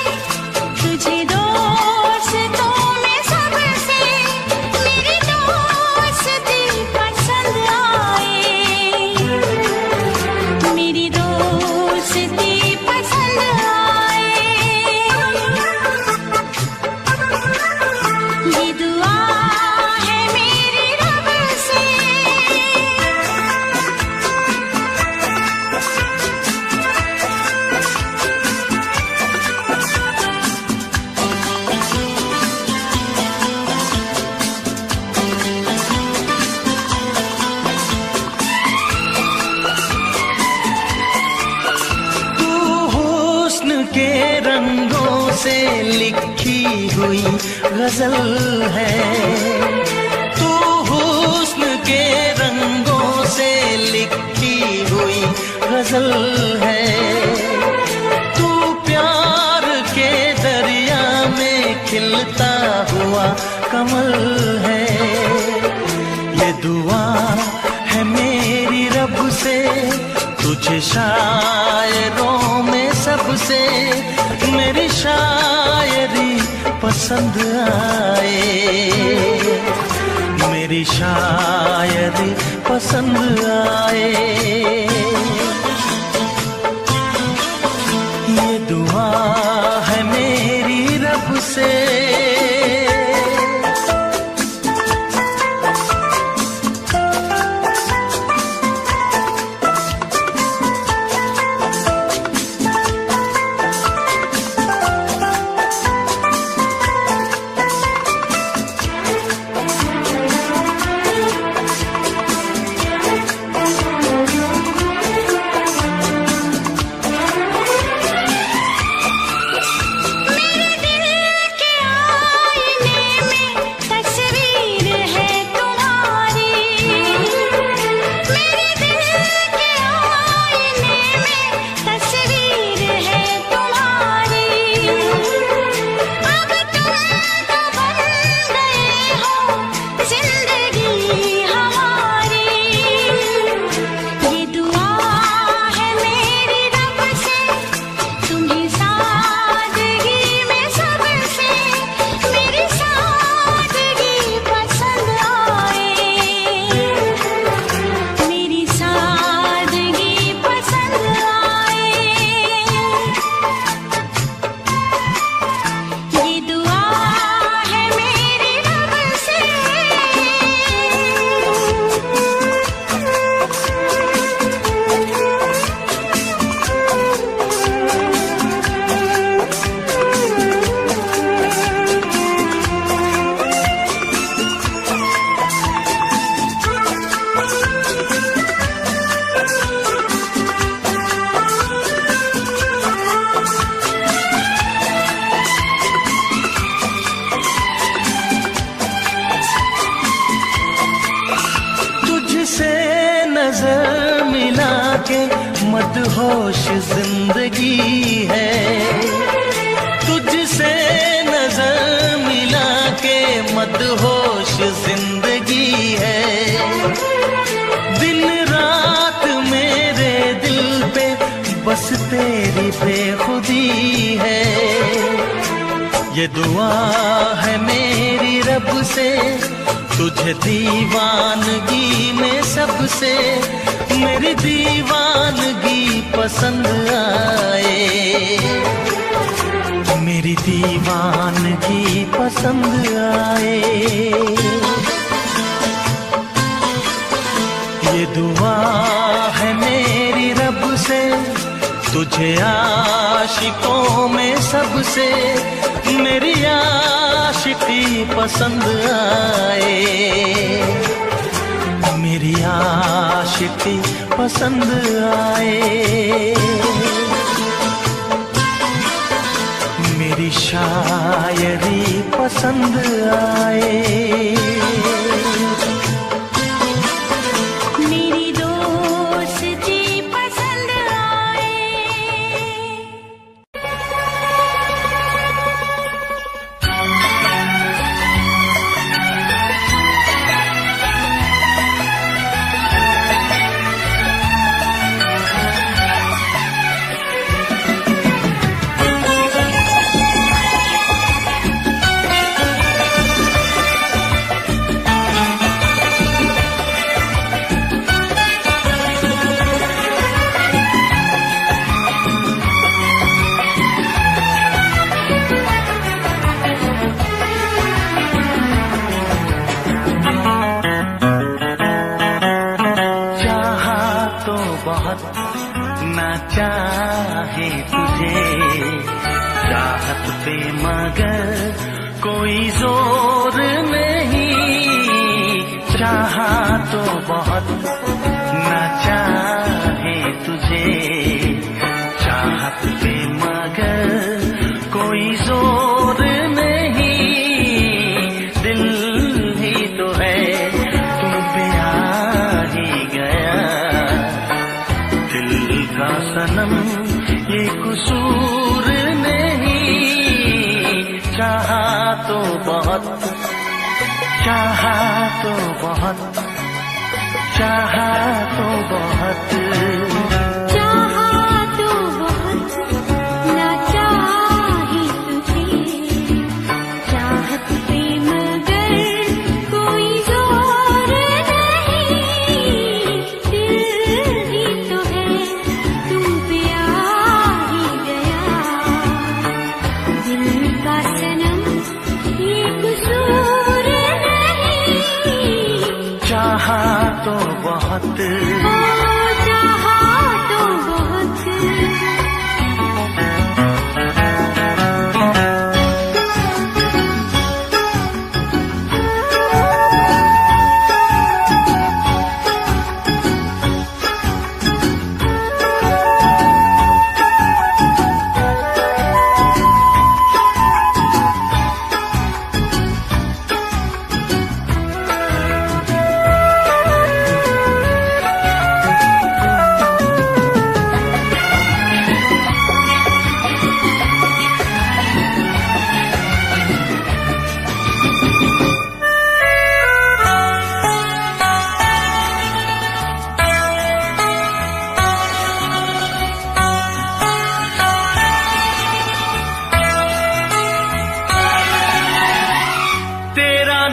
[SPEAKER 1] तुझे दोस्तों में सबसे मेरी दोस्ती पसंद आए, मेरी दोस्ती पसंद आए। ये दुआ है मेरी रब से।
[SPEAKER 3] तू हुस्न के रंगों से लिखी हुई गजल है, तू हुस्न के रंगों से लिखी हुई गजल है। तू प्यार के दरिया में खिलता हुआ कमल है। ये दुआ है मेरी रब से, तुझे शायरों में सबसे मेरी शायरी पसंद आए, मेरी शायरी पसंद आए। ये दुआ है मेरी रब से। के मदहोश जिंदगी है। तुझसे नजर मिला के मदहोश जिंदगी है। दिन रात मेरे दिल पे बस तेरी बेखुदी है। ये दुआ है मेरी रब से तुझे दीवानगी में सबसे मेरी दीवानगी पसंद आए। मेरी दीवानगी पसंद आए। ये दुआ है मेरी रब से तुझे आशिकों में सबसे मेरी आशिकी पसंद आए। मेरी आशिकी पसंद आए। मेरी शायरी पसंद आए।
[SPEAKER 1] मेरी दोस्ती पसंद आए।
[SPEAKER 3] ना चाहे तुझे चाहत पे मगर कोई जोर नहीं। चाहा तो बहुत ना चाहे तुझे चाहत पे मगर कोई जोर नहीं। दिल ही तो है तुम पे आ ही गया। दिल का सनम ये कसूर नहीं। चाहा तो बहुत चाहा तो बहुत चाहा तो बहुत
[SPEAKER 1] चाहा तो बहुत ना चाहे तुझे चाहत पे मगर कोई जोर नहीं। दिल ही तो है तुम पे आ ही गया। दिल का सनम ये कसूर नहीं।
[SPEAKER 3] चाहा तो बहुत
[SPEAKER 1] चाहा तो बहुत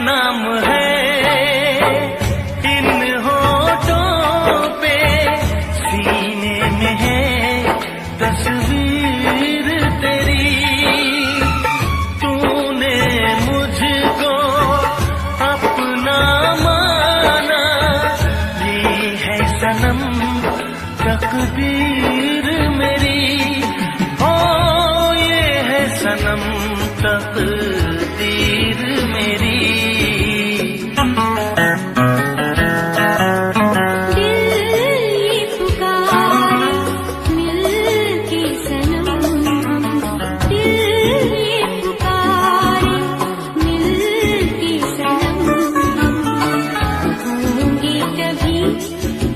[SPEAKER 3] नाम है इन होठों पे सीने में है तस्वीर तेरी। तूने मुझको अपना माना ये है सनम तकदीर मेरी। ओ ये है सनम तकदीर मेरी।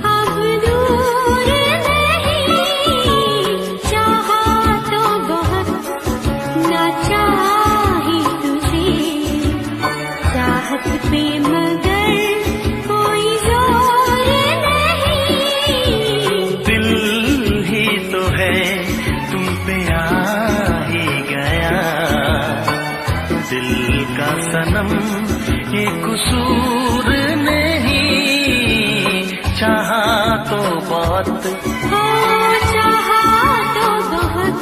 [SPEAKER 1] अब दूर
[SPEAKER 3] सनम ये कसूर नहीं, चाहा तो बहुत
[SPEAKER 1] हो चाहा तो बहुत।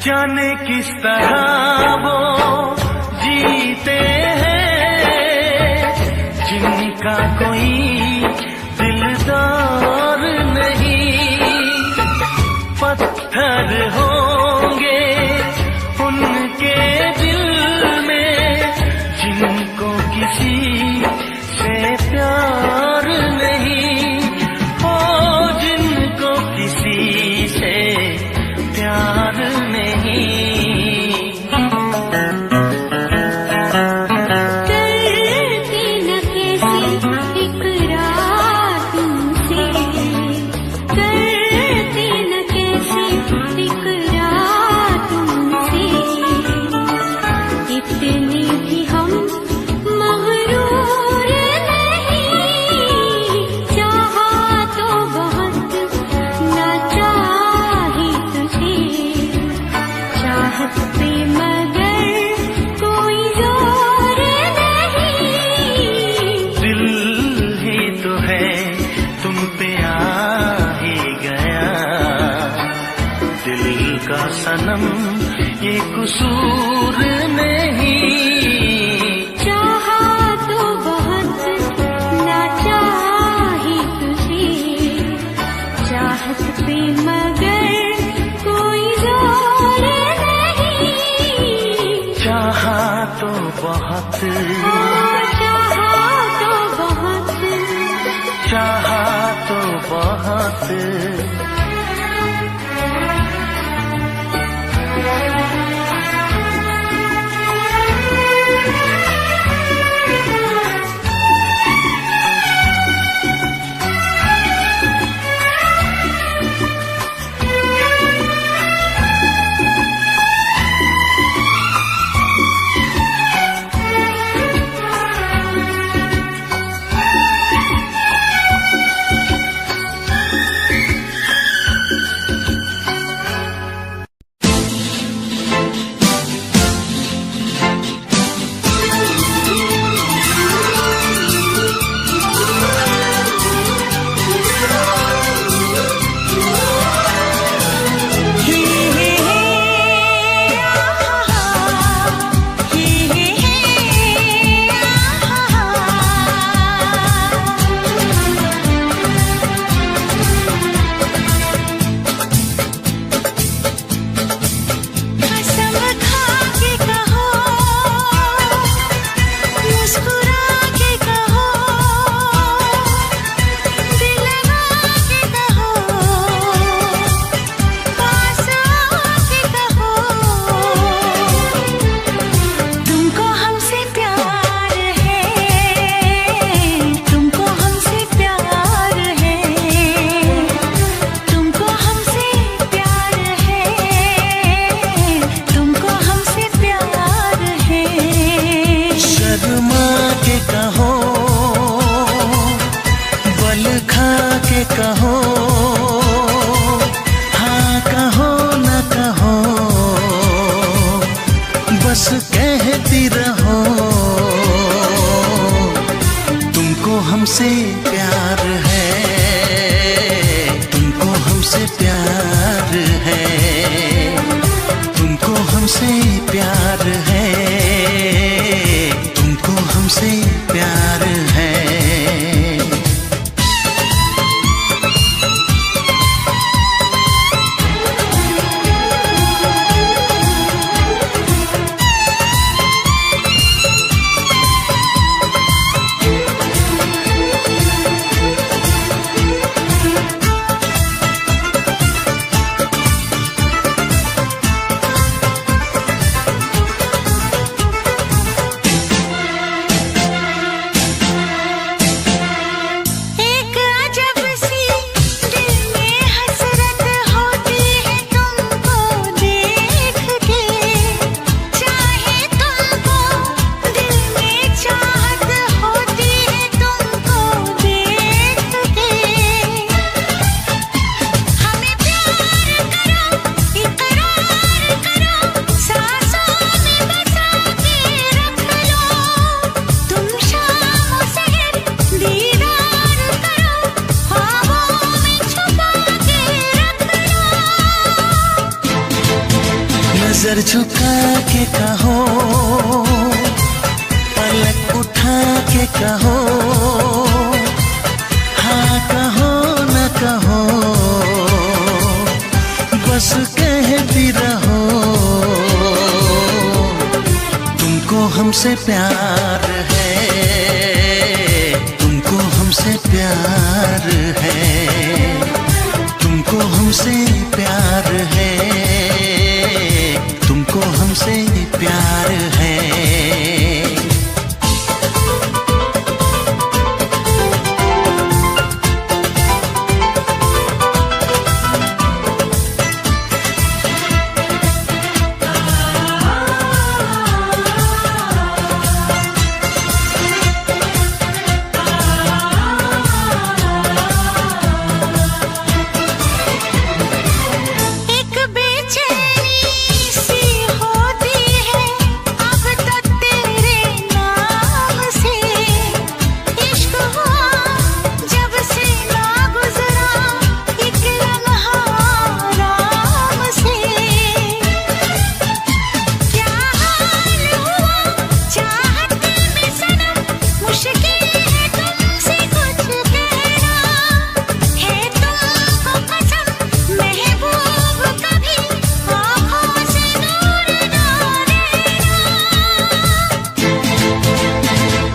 [SPEAKER 3] जाने किस तरह वो जीते हैं जिनका कोई दिलदार नहीं, पत्थर होंगे उनके दिल में जिनको किसी से प्यार नहीं, ओ जिनको किसी से प्यार नहीं।
[SPEAKER 1] करती न कैसी इकरार तुमसे, करती न कैसी इकरार तुमसे, इतने भी हम मगरूर नहीं, चाहा तो बहुत ना चाही तुझे, चाहत पे मगर कोई जोर नहीं।
[SPEAKER 3] दिल ही तो है तुम पे आ ही गया, दिल का सनम ये कसूर नहीं,
[SPEAKER 1] चाहा तो बहुत ना चाही तुझे, चाहत पे मगर कोई जोर नहीं।
[SPEAKER 3] चाहा तो बहुत,
[SPEAKER 1] चाहा तो बहुत,
[SPEAKER 3] चाहा तो बहुत।
[SPEAKER 1] कसम खा के कहो, मुस्कुरा के कहो, दिल लगा के कहो, पास आके कहो, तुमको हमसे प्यार है, तुमको हमसे प्यार है, तुमको हमसे प्यार है, तुमको हमसे प्यार है।
[SPEAKER 3] शर्मा के कहो, बल खा के कहो, हाँ कहो न कहो, बस कहती रहो, तुमको हमसे प्यार है, तुमको हमसे प्यार है, तुमको हमसे प्यार है, तुमको हमसे प्यार है। सर झुका के कहो, पलक उठा के कहो, हाँ कहो न कहो, बस कहती रहो। तुमको हमसे प्यार है, तुमको हमसे प्यार है, तुमको हमसे प्यार है, तुमको हमसे प्यार है।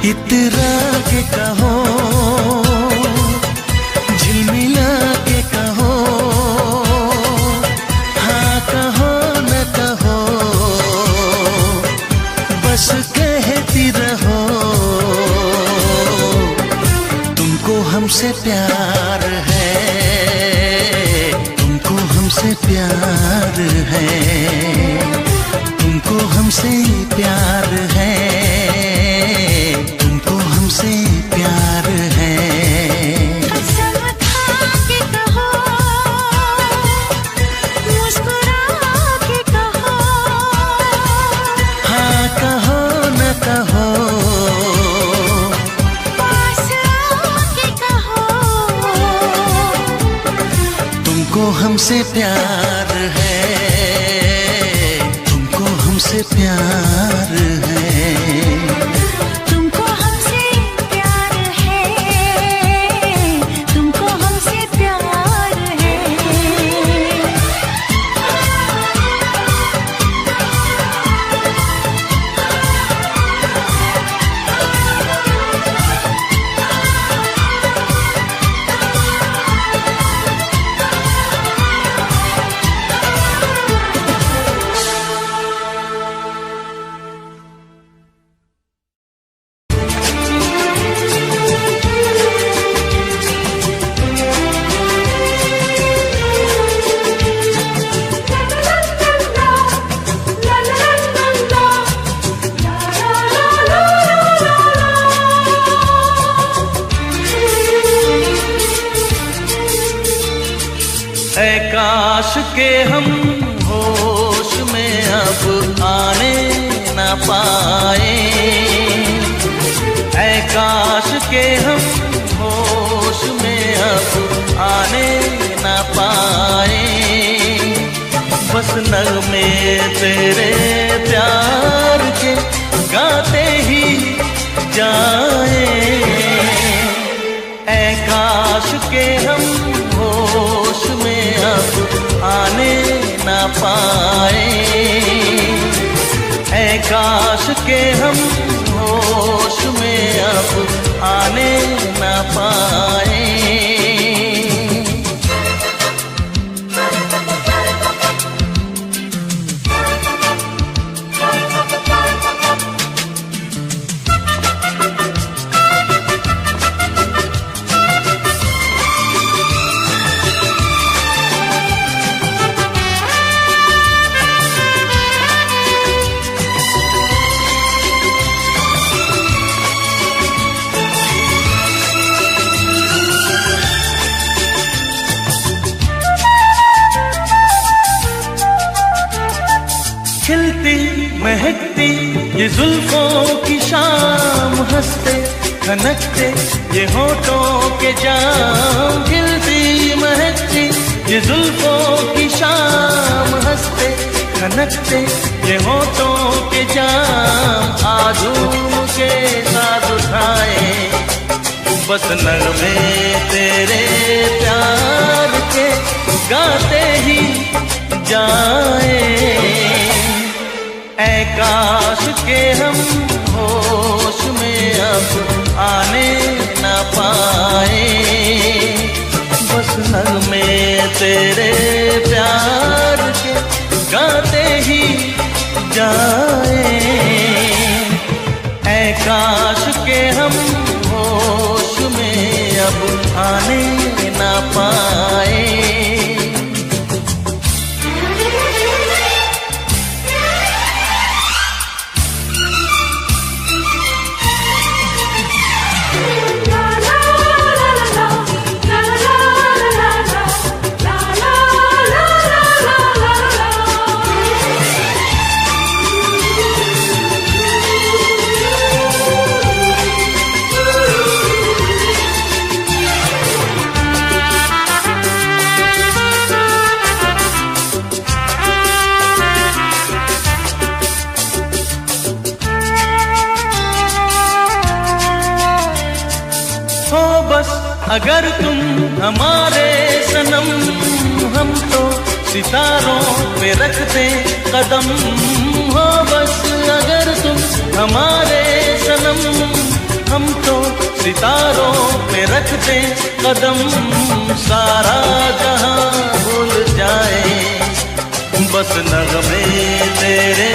[SPEAKER 3] इतरा के कहो, झिलमिला के कहो, हाँ कहो न कहो, बस कहती रहो। तुमको हमसे प्यार है, तुमको हमसे प्यार है, तुमको हमसे प्यार है, तुमको हमसे प्यार है।
[SPEAKER 1] कसम खा के कहो, मुस्कुरा के कहो,
[SPEAKER 3] हाँ कहो न कहो,
[SPEAKER 1] पास आके कहो।
[SPEAKER 3] तुमको हमसे प्यार है, तुमको हमसे प्यार है।
[SPEAKER 1] तुमको हमसे प्यार है, तुमको हमसे प्यार है।
[SPEAKER 3] ऐ काश के हम होश में अब आने न पाए, ऐ काश के हम होश में अब आने न पाए। बस नगमे तेरे प्यार के गाते ही जाए, ऐ काश के हम होश में अब आने न पाए, ऐ काश के हम होश में अब आने न पाए। खिलती महकती ये जुल्फों की शाम, हंसते खनकते ये होठों के जाम। खिलती महकती ये जुल्फों की शाम, हंसते खनकते ये होठों के जाम आजूम के साथ उठाए, बस नगमे तेरे प्यार के गाते ही जाए। ऐ काश के हम होश में अब आने न पाए, बस नगमे तेरे प्यार के गाते ही जाए। ऐ काश के हम होश में अब आने न पाए। हो बस अगर तुम हमारे सनम, हम तो सितारों पे रखते कदम। हो बस अगर तुम हमारे सनम, हम तो सितारों पे रखते कदम। सारा जहां भूल जाए, बस नगमे तेरे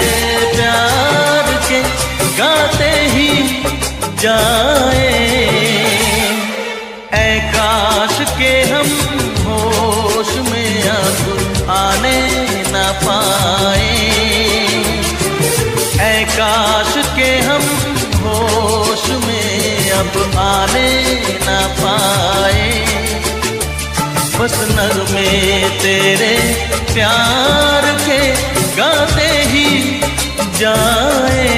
[SPEAKER 3] प्यार के गाते ही जाए। ऐ काश के हम होश में अब आने न पाए, ऐ काश के हम होश में अब आने न पाए, बस नगमे तेरे प्यार के गाते ही जाए।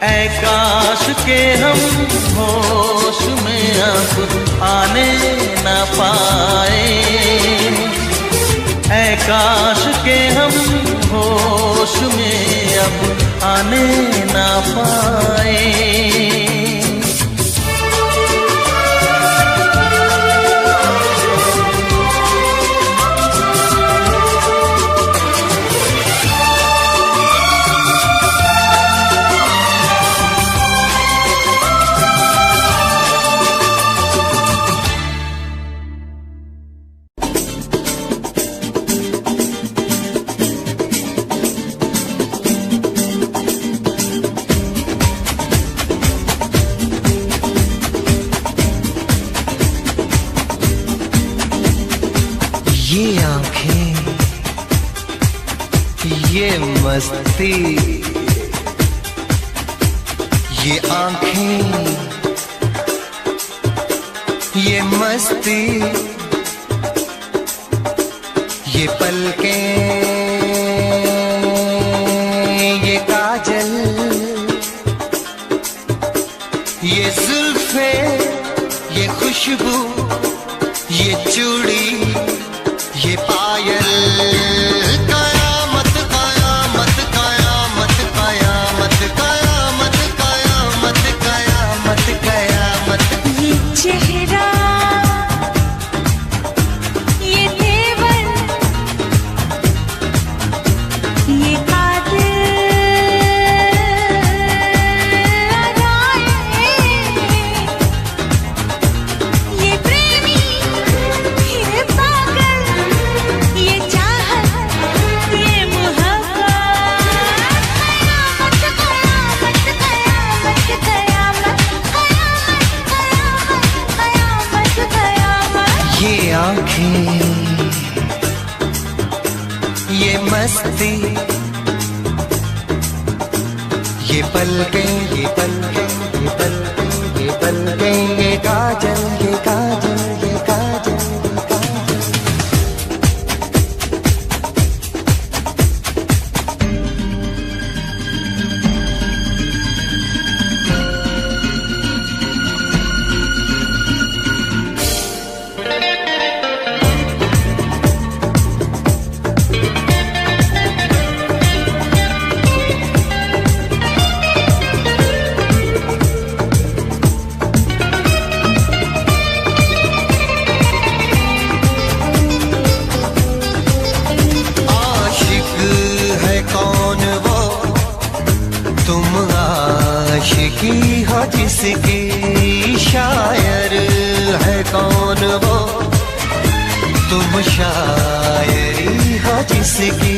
[SPEAKER 3] ऐ काश के हम होश में अब आने न पाए, ऐ काश के हम होश में अब आने न पाए।
[SPEAKER 2] ये आंखें, ये मस्ती, ये आंखें, ये मस्ती, ये पलकें, ये काजल, ये जुल्फे, ये खुशबू, ये चूड़ी, ये पायल। कयामत कयामत कयामत कयामत कयामत कयामत कयामत कयामत।
[SPEAKER 1] ये चेहरा, ये तेवर, ये कातिल अदाएं, ये प्रेमी, ये पागल, ये चाहत, ये मोहब्बत। कयामत कयामत कयामत कयामत कयामत कयामत कयामत।
[SPEAKER 2] ये आंखें, ये मस्ती, ये पलकें, ये पलकें, ये पलकें, ये पलकें, ये काजल, ये काजल, ये काजल, ये काजल।
[SPEAKER 3] की हो जिसकी, शायर है कौन वो, तुम शायरी हो जिसकी।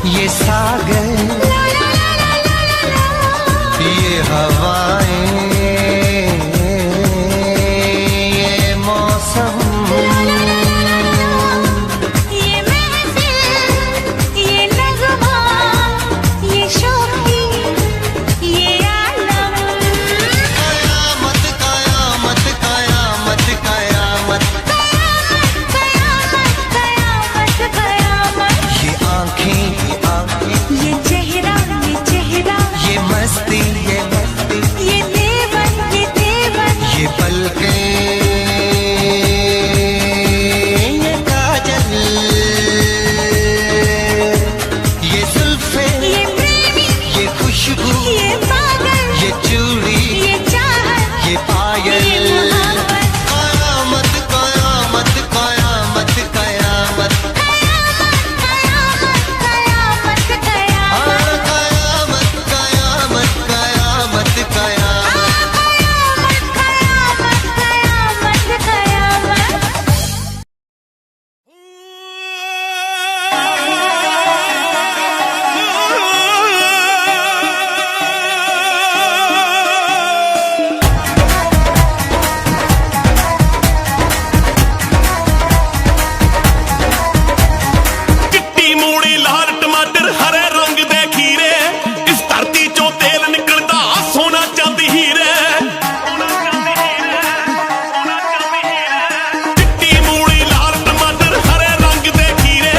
[SPEAKER 3] ये सागर, ये हवाएं, ये मौसम,
[SPEAKER 1] ये महफिल, ये नगमा, ये शौकी, ये आलम।
[SPEAKER 3] कयामत कयामत कयामत कयामत
[SPEAKER 1] कयामत कयामत।
[SPEAKER 3] ये आँखें
[SPEAKER 1] ये चेहरा,
[SPEAKER 3] ये मस्ती,
[SPEAKER 1] ये देवन,
[SPEAKER 3] ये पलकें, ये काजल, ये जुल्फे,
[SPEAKER 1] ये प्रेमी,
[SPEAKER 3] ये खुशबू,
[SPEAKER 1] ये पागल,
[SPEAKER 3] ये चूड़ी,
[SPEAKER 1] ये चाहत,
[SPEAKER 3] ये पायल।
[SPEAKER 1] ये मोहब्बत।
[SPEAKER 3] कयामत कयामत कयामत कयामत
[SPEAKER 1] कयामत कयामत
[SPEAKER 3] कयामत कयामत कयामत कयामत।
[SPEAKER 1] कयामत कयामत।
[SPEAKER 4] चिट्टी मूली लाल टमाटर हरे रंग दे खीरे, इस धरती चों तेल निकलदा सोना चांदी हीरे। चिट्टी मूली लाल टमाटर हरे रंग दे खीरे,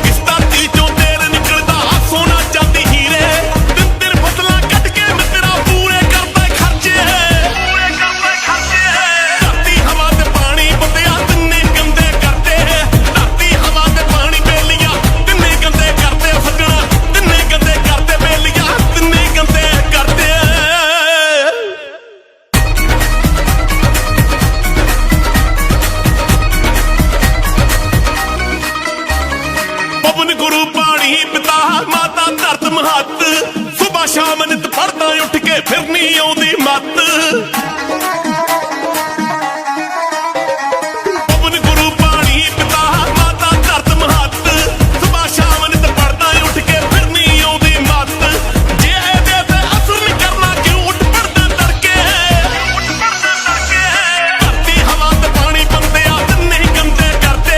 [SPEAKER 4] इस धरती चों तेल निकलदा सोना चांदी हीरे। दिन दिन फसलां कट के मित्रा पूरे करदा खर्चे, धरती हवा ते पानी बंदिया तिन्ने गंदे करते। धरती हवा ते पानी बेलियां तिन्ने गंदे करते, सजना तिन्ने गंदे करते, बेलियां तिन्ने गंदे करते। पवन गुरु पानी पिता माता धरत महत, सुबह शाम नित पढ़दा उठ के फिरनी आउंदी मत। पवन गुरु पानी पिता माता धरत महत, सुबह शाम नित पढ़दा उठ के फिरनी आउंदी मत। जे ਇਹਦੇ ਤੇ ਅਸਰ ਨਹੀਂ ਕਰਨਾ ਕਿਉਂ ਉੱਠ ਪੜਦੇ ਤੜਕੇ। ਧਰਤੀ ਹਵਾ ਤੇ ਪਾਣੀ ਬੰਦਿਆ ਤਿੰਨੇ ਗੰਦੇ ਕਰਦੇ।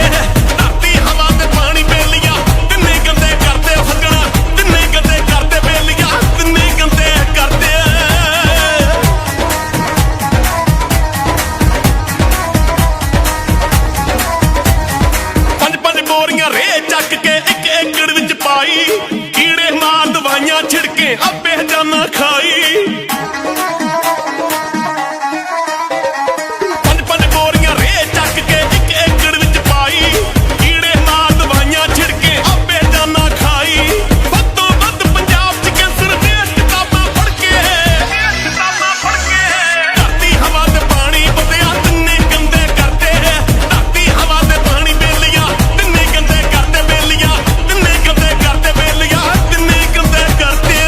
[SPEAKER 4] ਧਰਤੀ ਹਵਾ ਤੇ ਪਾਣੀ ਬੇਲੀਆਂ ਤਿੰਨੇ ਗੰਦੇ ਕਰਦੇ, ਸੱਜਣਾ ਤਿੰਨੇ ਗੰਦੇ ਕਰਦੇ, ਬੇਲੀਆਂ ਤਿੰਨੇ ਗੰਦੇ ਕਰਦੇ। छिड़के आपे जाना खाई पंज पंज बोरियां रे चक के एक एकड़ विच पाई कीड़े मार दवाइयां छिड़के आपे जाना खाई वध तो वध पंजाब च कैंसर दे किताबां पढ़ के धरती हवा ते पानी बंदिया तिन्ने गंदे करते है धरती हवा ते पानी बेलिया तिन्ने गंदे करते बेलिया तिन्ने गंदे करते बेलिया तिन्ने गंदे करते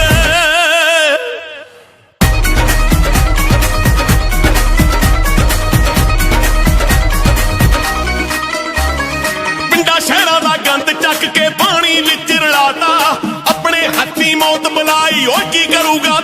[SPEAKER 4] ਪਿੰਡਾਂ ਸ਼ਹਿਰਾਂ ਦਾ ਗੰਦ ਚੱਕ ਕੇ ਪਾਣੀ ਵਿੱਚ ਰਲਾਤਾ ਆਪਣੇ ਹੱਥੀਂ ਮੌਤ ਬੁਲਾਈ ਓ ਕੀ ਕਰੂਗਾ